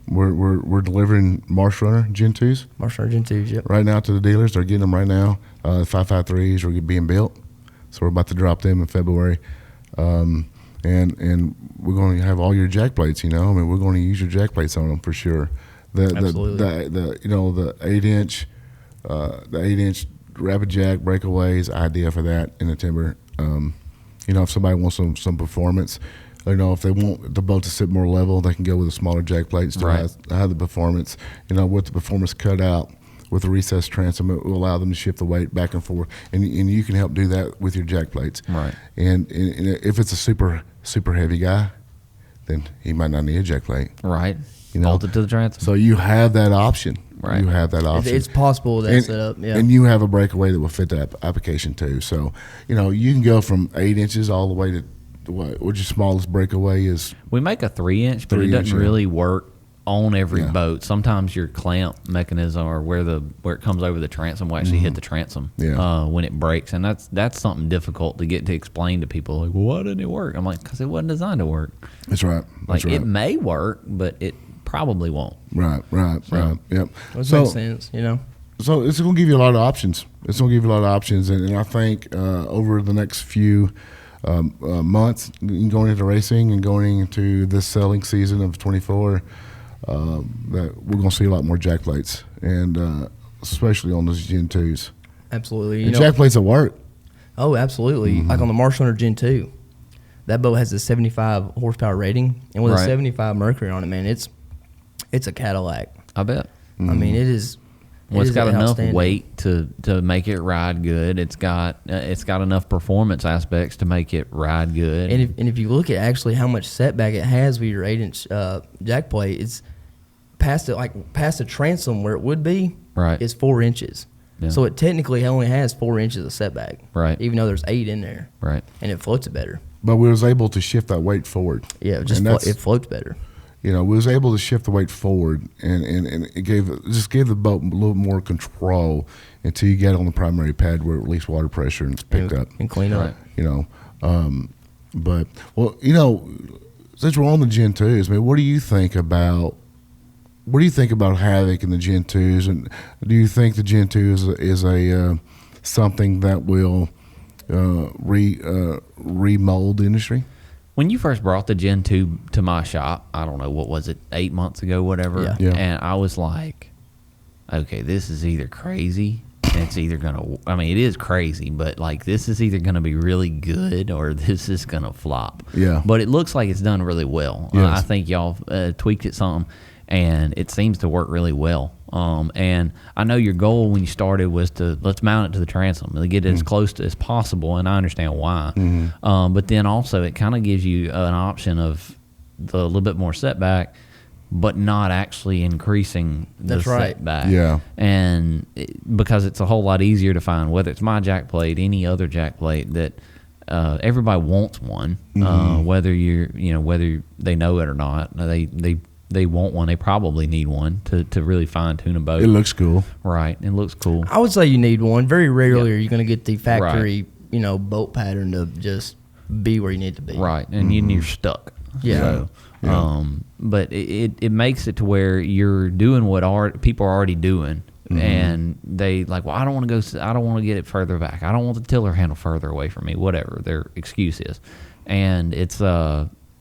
We're delivering Marsh Runner Gen 2s. Marsh Runner Gen 2s, yep. Right now to the dealers. They're getting them right now. 553s are being built. So we're about to drop them in February. And we're going to have all your jack plates, you know. I mean, we're going to use your jack plates on them for sure. Absolutely. The 8-inch, the 8-inch rapid jack breakaways, idea for that in the timber. You know, if somebody wants some performance, you know, if they want the boat to sit more level, they can go with a smaller jack plate. Still have the performance. You know, with the performance cut out with the recessed transom, it will allow them to shift the weight back and forth, and you can help do that with your jack plates. Right. And if it's a super heavy guy, then he might not need a jack plate. Right. You know, Bolt it to the transom. So you have that option. Right. You have that option. It's possible that setup. Yeah. And you have a breakaway that will fit the application too. So, you know, you can go from 8 inches all the way to what's your smallest breakaway is? We make a 3-inch, but it doesn't really work on every boat. Sometimes your clamp mechanism or where it comes over the transom will actually hit the transom when it breaks, and that's something difficult to get to explain to people. Like, well, why didn't it work? I'm like, because it wasn't designed to work. That's right. It may work, but it probably won't. Right. Yep. That makes sense, you know. So it's going to give you a lot of options. And I think over the next few months, going into racing and going into this selling season of 24, that we're going to see a lot more jack plates, and especially on those Gen 2s. Absolutely. And jack plates at work. Oh, absolutely. Like on the Marsh Runner Gen 2, that boat has a 75 horsepower rating, and with a 75 Mercury on it, man, it's a Cadillac. I bet. I mean, it is. Well, it's got enough weight to make it ride good. It's got enough performance aspects to make it ride good. And if you look at actually how much setback it has with your 8-inch jack plate, it's past the transom where it would be. is 4 inches. Yeah. So it technically only has 4 inches of setback. Right. Even though there's 8 in there. Right. And it floats it better. But we was able to shift that weight forward. Yeah, it floats better. We was able to shift the weight forward, and it gave the boat a little more control until you get on the primary pad where at least water pressure and it's picked up and clean up. But since we're on the Gen 2s, man, what do you think about Havoc and the Gen 2s, and do you think the Gen 2 is a something that will remold the industry? When you first brought the Gen 2 to my shop, I don't know, what was it, 8 months ago, whatever, Yeah. and I was like, okay, this is either crazy, and it's either going to, I mean, it is crazy, but like this is either going to be really good or this is going to flop. Yeah. But it looks like it's done really well. Yes. I think y'all tweaked it some, and it seems to work really well. And I know your goal when you started was to let's mount it to the transom and get it as close to as possible, and I understand why. But then also it kind of gives you an option of the little bit more setback, but not actually increasing the setback. Yeah. And because it's a whole lot easier to find, whether it's my jack plate, any other jack plate, that everybody wants one, whether whether they know it or not. They want one. They probably need one to really fine tune a boat. It looks cool. Right. It looks cool. I would say you need one. Very rarely are you going to get the factory, boat pattern to just be where you need to be. Right. And you're stuck. Yeah. So, but it makes it to where you're doing what people are already doing. And they like, well, I don't want to get it further back. I don't want the tiller handle further away from me, whatever their excuse is. And it's,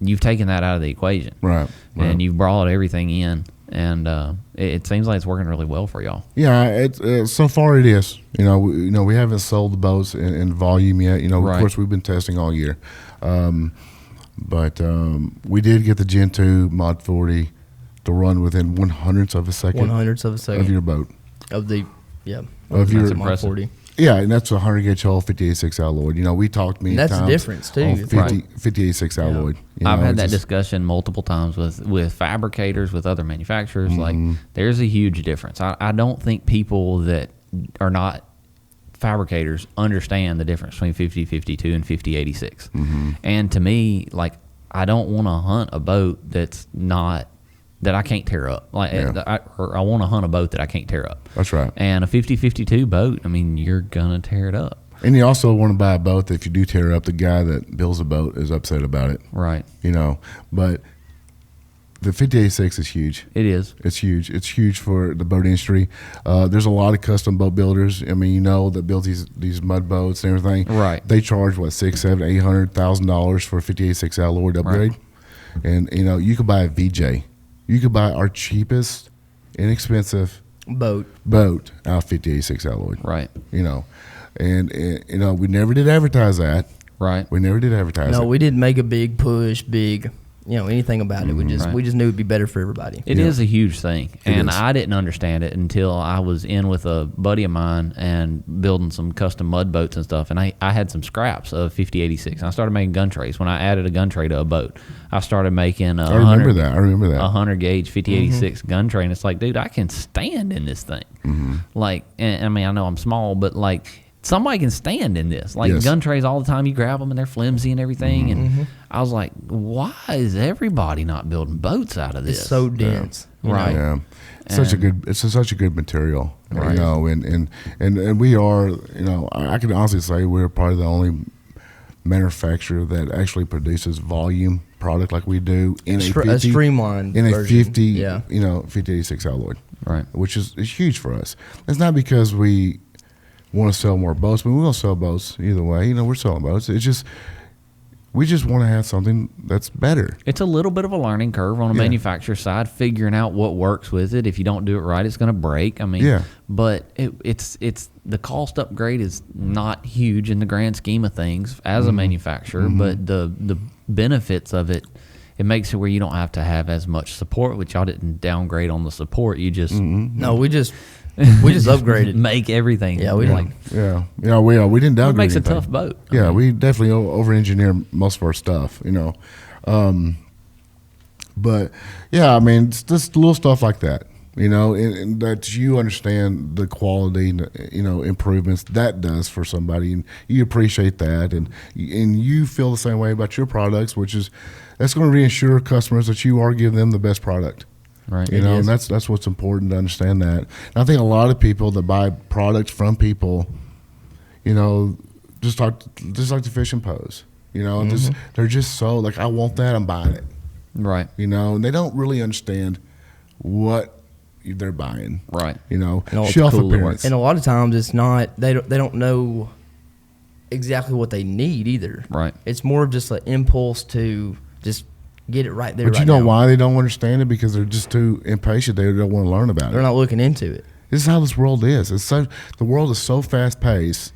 you've taken that out of the equation. Right. And you've brought everything in. And it seems like it's working really well for y'all. Yeah, so far it is. We haven't sold the boats in volume yet. Of course, we've been testing all year. But we did get the Gen 2 Mod 40 to run within 1/100th of a second. 1/100th of a second. Of your boat. Of the, Of your Mod 40. Yeah, and that's a 100 gauge hull, 58.6 alloyed. We talked many times. That's the difference, too. On 58.6 alloyed. I've had that discussion multiple times with fabricators, with other manufacturers. Like, there's a huge difference. I don't think people that are not fabricators understand the difference between 50-52 and 50-86. And to me, like, I don't want to hunt a boat that I can't tear up. Like, I want to hunt a boat that I can't tear up. That's right. And a 50-52 boat, I mean, you're gonna tear it up. And you also want to buy a boat that if you do tear up, the guy that builds the boat is upset about it. Right. But the 58.6 is huge. It is. It's huge. It's huge for the boat industry. There's a lot of custom boat builders. I mean, that build these mud boats and everything. Right. They charge $600,000, $700,000, $800,000 for a 58.6 alloyed upgrade. Right. And you could buy a VJ. You could buy our cheapest, inexpensive boat out of 58.6 alloyed. Right. And we never did advertise that. Right. We never did advertise it. No, we didn't make a big push, anything about it. We just knew it'd be better for everybody. It is a huge thing, and I didn't understand it until I was in with a buddy of mine and building some custom mud boats and stuff. And I had some scraps of 50-86, and I started making gun trays. When I added a gun tray to a boat, I started making I remember that. 100 gauge 50-86 gun tray, and it's like, dude, I can stand in this thing. Like, and I mean, I know I'm small, but like, somebody can stand in this. Like, gun trays all the time, you grab them and they're flimsy and everything. And I was like, why is everybody not building boats out of this? It's so dense. Right. Yeah. It's such a good material. Right. And we are, I can honestly say we're probably the only manufacturer that actually produces volume product like we do in a streamlined in a version. 50-86 alloyed. Right. Which is huge for us. It's not because we want to sell more boats, but we will sell boats either way. We're selling boats. It's just we just want to have something that's better. It's a little bit of a learning curve on the manufacturer side, figuring out what works with it. If you don't do it right, it's going to break. I mean, but it's the cost upgrade is not huge in the grand scheme of things as a manufacturer, but the benefits of it. It makes it where you don't have to have as much support, which y'all didn't downgrade on the support. You just no, we just upgraded, make everything. Yeah, we we didn't downgrade. It makes anything. a tough boat. We definitely over-engineer most of our stuff. But I mean, it's just little stuff like that. and that you understand the quality, improvements that does for somebody, and you appreciate that, and you feel the same way about your products, which is that's going to reassure customers that you are giving them the best product. Right. And that's what's important to understand that. And I think a lot of people that buy products from people, just like the fishing pose, they're just so like, I want that, I'm buying it. Right. And they don't really understand what they're buying. Right. Shelf appearance. And a lot of times it's not, they don't know exactly what they need either. Right. It's more of just an impulse to just get it right there. But you know why they don't understand it? Because they're just too impatient. They don't want to learn about it. They're not looking into it. This is how this world is. The world is so fast paced.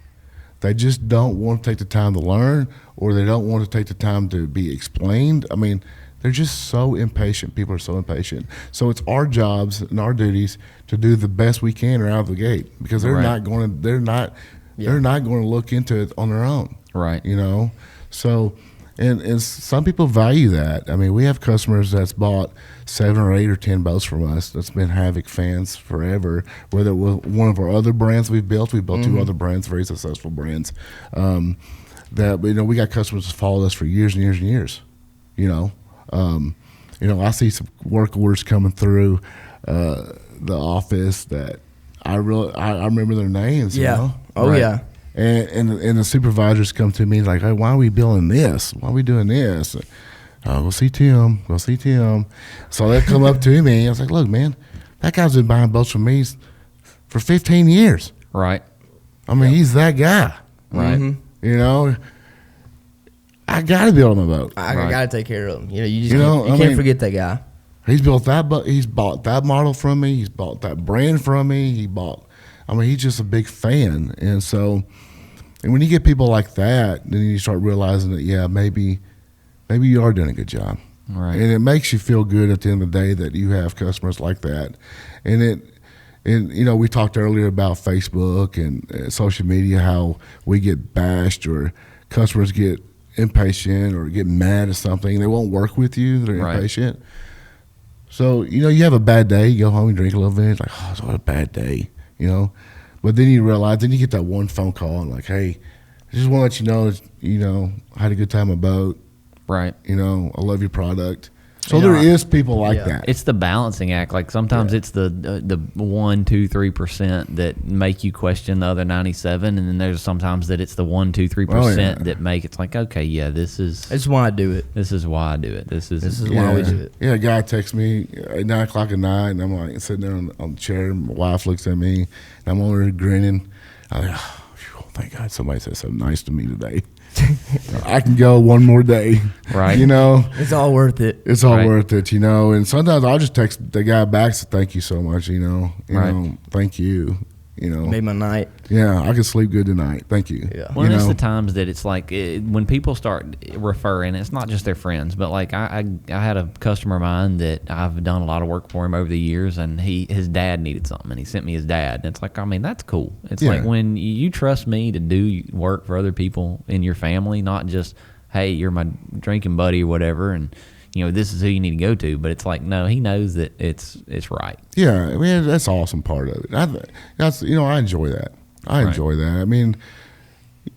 They just don't want to take the time to learn, or they don't want to take the time to be explained. I mean, they're just so impatient. People are so impatient. So it's our jobs and our duties to do the best we can right out of the gate, because they're not going to look into it on their own. Right. So and some people value that. I mean, we have customers that's bought 7 or 8 or 10 boats from us that's been Havoc fans forever. Whether it was one of our other brands we built 2 other brands, very successful brands. We got customers that followed us for years and years and years. I see some work orders coming through the office that I remember their names. Yeah. Yeah. And the supervisors come to me like, hey, why are we building this? Why are we doing this? We'll see Tim. So they come up to me. I was like, look, man, that guy's been buying boats from me for 15 years. Right. I mean, he's that guy. Right. Mm-hmm. I got to build him a boat. I got to take care of him. You can't forget that guy. He's built that boat. He's bought that model from me. He's bought that brand from me. He's just a big fan. And so, and when you get people like that, then you start realizing that, maybe you are doing a good job. Right. And it makes you feel good at the end of the day that you have customers like that. And we talked earlier about Facebook and social media, how we get bashed or customers get impatient or get mad at something. They won't work with you. They're impatient. So, you have a bad day. You go home and drink a little bit. It's like, oh, it's what a bad day, But then you realize, then you get that one phone call and like, hey, I just want to let you know, I had a good time on boat. Right. I love your product. So there is people like that. It's the balancing act. Like sometimes it's the 1, 2, 3% that make you question the other 97, and then there's sometimes that it's the 1, 2, 3% that make it's like, okay, this is why I do it. This is why I do it. This is why we do it. Yeah, a guy texts me at 9:00 at night, and I'm like sitting there on the chair. My wife looks at me, and I'm over there grinning. I'm like, oh, thank God somebody said something nice to me today. I can go one more day. Right. It's all worth it. It's all worth it, And sometimes I'll just text the guy back, say, thank you so much, thank you. Made my night. Yeah, I can sleep good tonight. Thank you. Yeah. Well, it's the times that it's like when people start referring, it's not just their friends, but like I had a customer of mine that I've done a lot of work for him over the years, and his dad needed something, and he sent me his dad. And it's like, that's cool. It's like when you trust me to do work for other people in your family, not just, hey, you're my drinking buddy or whatever, and this is who you need to go to. But it's like, no, he knows that it's right. Yeah, I mean, that's the awesome part of it. I enjoy that. I enjoy that. I mean,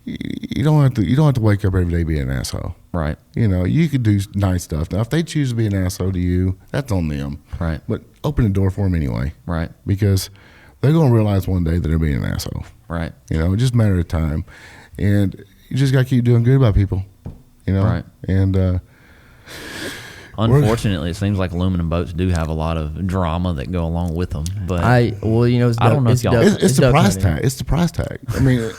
you don't have to wake up every day being an asshole. Right. You could do nice stuff. Now, if they choose to be an asshole to you, that's on them. Right. But open the door for them anyway. Right. Because they're going to realize one day that they're being an asshole. Right. It's just a matter of time. And you just got to keep doing good by people. Right. And unfortunately, it seems like aluminum boats do have a lot of drama that go along with them. But I don't know if y'all. It's the price tag. It's the price tag. I mean,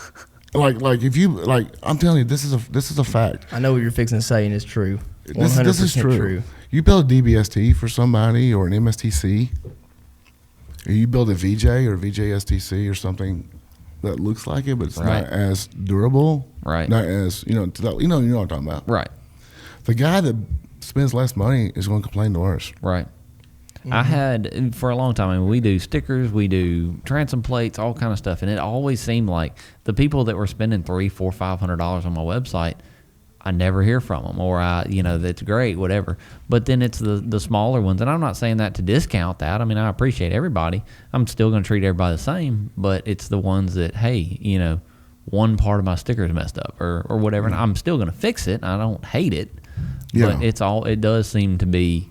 like if you I'm telling you, this is a fact. I know what you're fixing to say, and it's true. 100% this is true. You build a DBST for somebody or an MSTC, or you build a VJ or a VJSTC or something that looks like it, but it's not as durable. Right. Not as you know what I'm talking about. Right. The guy that spends less money is going to complain the worst. Right. Mm-hmm. I had for a long time. I mean, we do stickers, we do transom plates, all kind of stuff, and it always seemed like the people that were spending $300, $400, $500 on my website, I never hear from them, or that's great, whatever. But then it's the smaller ones, and I'm not saying that to discount that. I mean, I appreciate everybody. I'm still going to treat everybody the same, but it's the ones that, hey, one part of my sticker is messed up or whatever, and I'm still going to fix it. I don't hate it, but it does seem to be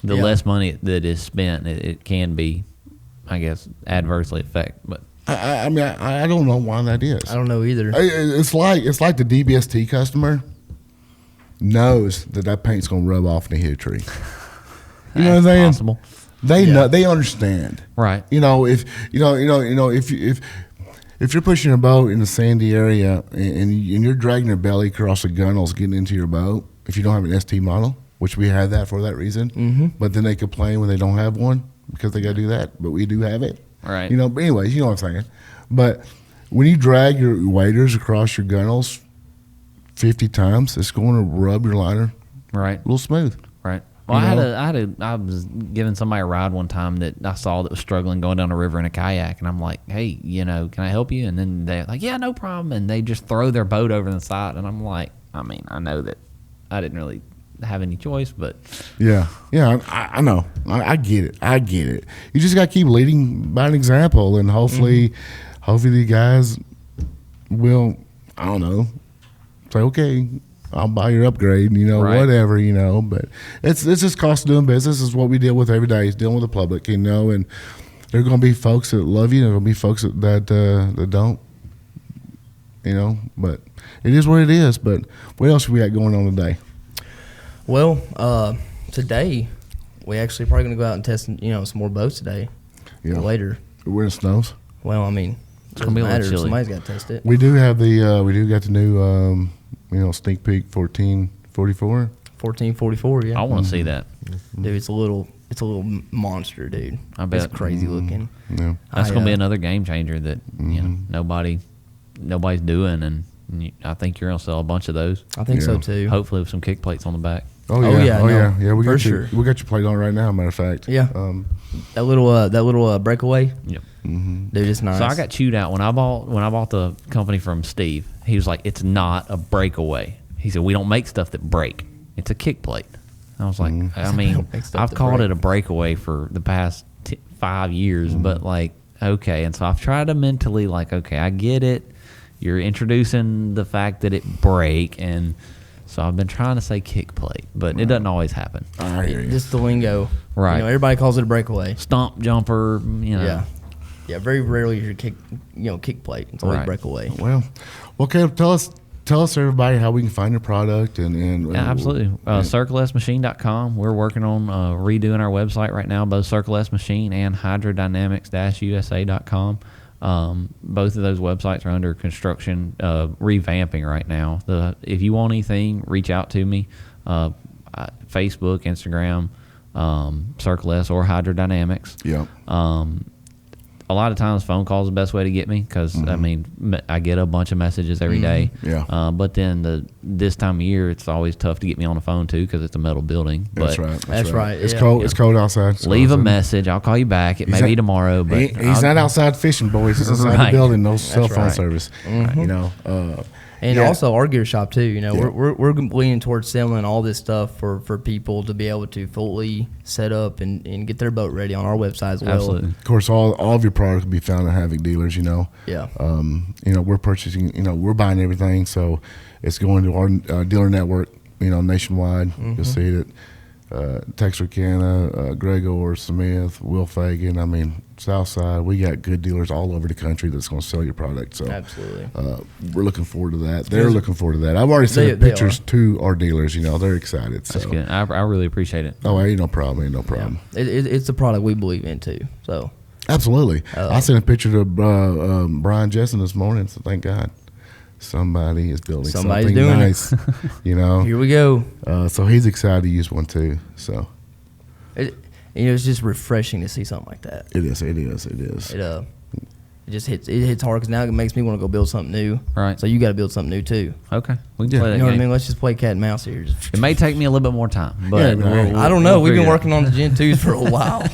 the less money that is spent, it can be, I guess, adversely affect. But I mean, I don't know why that is. I don't know either. It's like the DBST customer knows that paint's gonna rub off in the heat tree. You know what I'm saying? Possible. They know, they understand, right? If you're pushing a boat in a sandy area and you're dragging your belly across the gunnels getting into your boat, if you don't have an ST model, which we have that for that reason, but then they complain when they don't have one because they got to do that, but we do have it, right? But anyways, you know what I'm saying. But when you drag your waders across your gunnels 50 times, it's going to rub your liner right a little smooth. Right. Well, I was giving somebody a ride one time that I saw that was struggling going down the river in a kayak, and I'm like, hey, can I help you? And then they're like, yeah, no problem. And they just throw their boat over the side, and I'm like, I know that I didn't really have any choice, but yeah, I know, I get it. You just got to keep leading by an example, and hopefully the guys will, I don't know, say, okay, I'll buy your upgrade, right. whatever, but it's just cost of doing business. Is what we deal with every day, is dealing with the public, and there are going to be folks that love you, and there are going to be folks that don't, but it is what it is. But what else we got going on today? Well, today we actually probably going to go out and test, some more boats today. Yeah. Later. When it snows. Well, I mean, it doesn't matter. Somebody's got to test it. We do have we got the new, sneak peek 1444. 1444, yeah. I want to see that. Dude, it's a little monster, dude. I bet. It's crazy looking. Yeah. That's going to be another game changer that nobody's doing, and I think you're going to sell a bunch of those. I think so too. Hopefully with some kick plates on the back. Oh yeah. We got sure. We got your plate on right now. Matter of fact. Yeah. That little breakaway. Yep. Dude, it's nice. So I got chewed out when I bought the company from Steve. He was like, "It's not a breakaway." He said, "We don't make stuff that break. It's a kick plate." I was like, I mean, I've called it a breakaway for the past 5 years, but okay. And so I've tried to mentally okay, I get it. You're introducing the fact that it break, and so I've been trying to say kick plate, but it doesn't always happen. I hear you. Just the lingo, right? Everybody calls it a breakaway. Stomp jumper, Yeah. Very rarely your kick plate. It's always breakaway. Well, okay. Tell us everybody how we can find your product and yeah, absolutely. CircleSmachine.com. We're working on redoing our website right now, both Circle S Machine and Hydrodynamics-USA.com. Both of those websites are under construction, revamping right now. If you want anything, reach out to me. Facebook, Instagram, Circle S or Hydrodynamics. Yeah. A lot of times phone calls is the best way to get me because, I get a bunch of messages every day. Yeah. But then this time of year, it's always tough to get me on the phone, too, because it's a metal building. That's but right. That's right. It's cold. It's cold outside. Leave a message. I'll call you back. It may be tomorrow. But he's not outside fishing, boys. He's inside the building. No cell phone service. And also our gear shop too. We're leaning towards selling all this stuff for people to be able to fully set up and get their boat ready on our website as well. Absolutely. Of course, all of your products will be found at Havoc dealers. Yeah. We're purchasing. We're buying everything, so it's going to our dealer network. Nationwide. You'll see it. Texarkana, Gregor, Smith, Will Fagan. I mean, Southside. We got good dealers all over the country that's going to sell your product. So absolutely, we're looking forward to that. They're looking forward to that. I've already sent pictures to our dealers. They're excited. So. That's good. I really appreciate it. Oh, ain't no problem. Yeah. It's a product we believe in too. So absolutely, I sent a picture to Brian Jessen this morning. So thank God. Somebody is building something doing nice, Here we go. So he's excited to use one too. So it's just refreshing to see something like that. It is. It just hits hard because now it makes me want to go build something new. Right. So you got to build something new too. Okay. We can play that what I game. mean? Let's just play cat and mouse here. It may take me a little bit more time, but I don't know. We've been working on the Gen 2s for a while.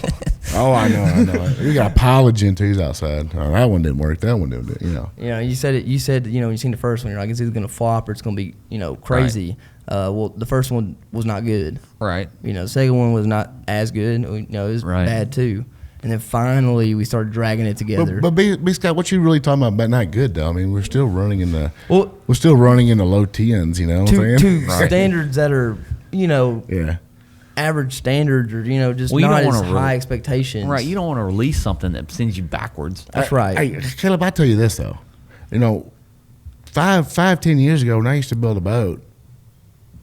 Oh, I know. We got a pile of Gen 2s outside. Oh, that one didn't work. That one didn't, Yeah, you said, you know, you seen the first one. You're like, it's either going to flop or it's going to be, crazy. Right. Well, the first one was not good. Right. The second one was not as good. It was bad too. And then finally, we started dragging it together. But B. Scott, what you really talking about not good though? I mean, we're still running in the low tens. You know, what I'm saying? To standards that are average standards, or just not as high expectations. Right. You don't want to release something that sends you backwards. That's right. Hey, Caleb, I tell you this though, 10 years ago when I used to build a boat,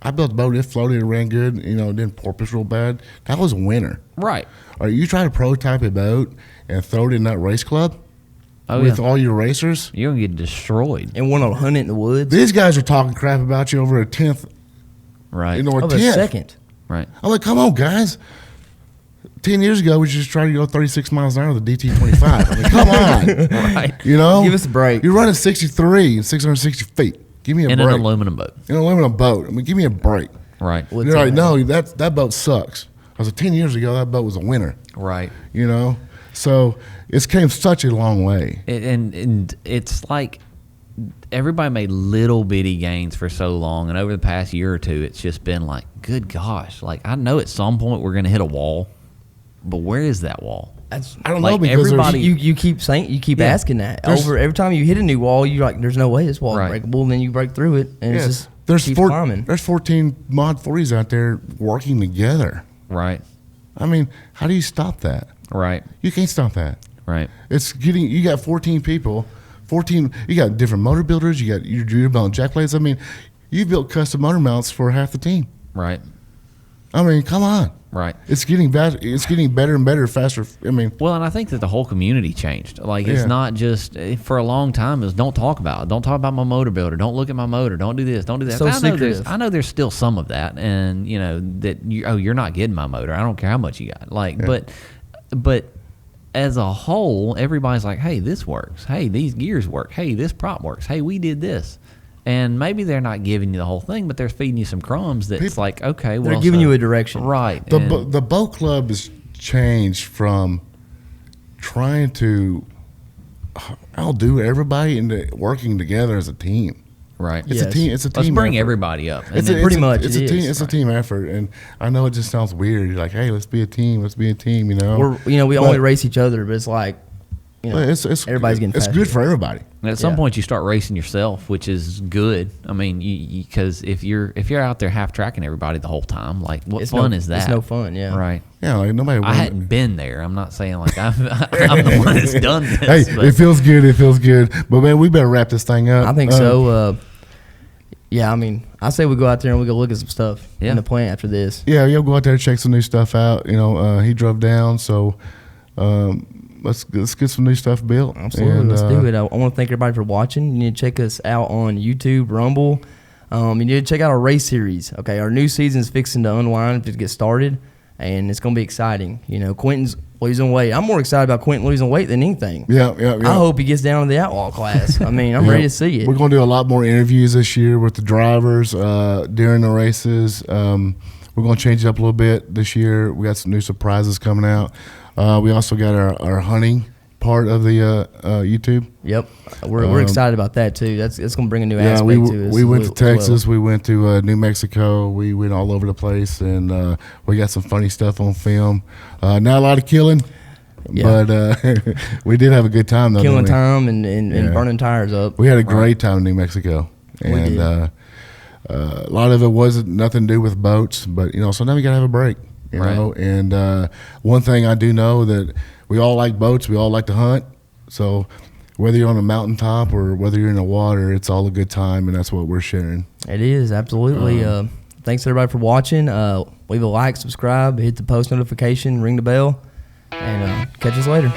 I built a boat, it floated, it ran good, it didn't porpoise real bad. That was a winner. Right. Or you try to prototype a boat and throw it in that race club with all your racers. You're going to get destroyed. And want to hunt it in the woods. These guys are talking crap about you over a 10th. Right. Or a second. Right. I'm like, come on, guys. 10 years ago, we just tried to go 36 miles an hour with a DT25. I mean, come on. Right. Give us a break. You're running 63 and 660 feet. Give me a break. In an aluminum boat. In an aluminum boat. I mean, give me a break. Right. You're like, no, that boat sucks. I was 10 years ago, that boat was a winner. Right. So it's came such a long way. And it's like everybody made little bitty gains for so long, and over the past year or two, it's just been like, good gosh, like I know at some point we're going to hit a wall, but where is that wall? I don't know, because everybody you keep saying, you keep asking that every time you hit a new wall. You're like, there's no way this wall is breakable, and then you break through it, and it's just keeps climbing. There's 14 Mod 40s out there working together. Right. I mean, how do you stop that? Right. You can't stop that. Right. You got 14 people, you got different motor builders, you're building jack plates. I mean, you built custom motor mounts for half the team. Right. I mean, come on. Right. It's getting better. It's getting better and better, faster. I mean, well, and I think that the whole community changed. Like, it's not just for a long time. It was don't talk about it. Don't talk about my motor builder. Don't look at my motor. Don't do this. Don't do that. So secretive. I know there's still some of that, and that you're not getting my motor. I don't care how much you got. Like, but as a whole, everybody's like, hey, this works. Hey, these gears work. Hey, this prop works. Hey, we did this. And maybe they're not giving you the whole thing, but they're feeding you some crumbs that's like, okay, well. They're giving you a direction. Right. The boat club has changed from trying to outdo everybody into working together as a team. Right. It's a team. It's a team. Let's bring effort. everybody up. It's a team. It's a team effort, and I know it just sounds weird. You're like, hey, let's be a team. Let's be a team. We only race each other, but it's like, it's everybody's getting. It's faster. good for everybody. And at some point, you start racing yourself, which is good. I mean, because if you're out there half tracking everybody the whole time, like what fun is that? It's no fun. Yeah. Right. Yeah, like nobody. I hadn't been there. I'm not saying like I'm the one that's done this. Hey, it feels good. It feels good. But man, we better wrap this thing up. I think so. Yeah, I mean, I say we go out there and we go look at some stuff in the plant after this. Yeah, you'll go out there and check some new stuff out. He drove down, so let's get some new stuff built. Absolutely, let's do it. I want to thank everybody for watching. You need to check us out on YouTube, Rumble. You need to check out our race series. Okay, our new season is fixing to unwind to get started, and it's going to be exciting. Quentin's losing weight. I'm more excited about Quentin losing weight than anything. Yeah. I hope he gets down to the outlaw class. I mean, I'm ready to see it. We're going to do a lot more interviews this year with the drivers during the races. We're going to change it up a little bit this year. We got some new surprises coming out. We also got our hunting part of the YouTube. Yep, we're excited about that too. That's going to bring a new aspect to us. We went to Texas. We went to New Mexico. We went all over the place, and we got some funny stuff on film. Not a lot of killing, but we did have a good time though. Killing time and burning tires up. We had a great time in New Mexico, and a lot of it wasn't nothing to do with boats, but sometimes you gotta have a break. You know, and one thing I do know that we all like boats, we all like to hunt. So whether you're on a mountaintop or whether you're in the water, it's all a good time, and that's what we're sharing. It is, absolutely. Thanks everybody for watching. Leave a like, subscribe, hit the post notification, ring the bell, and catch us later.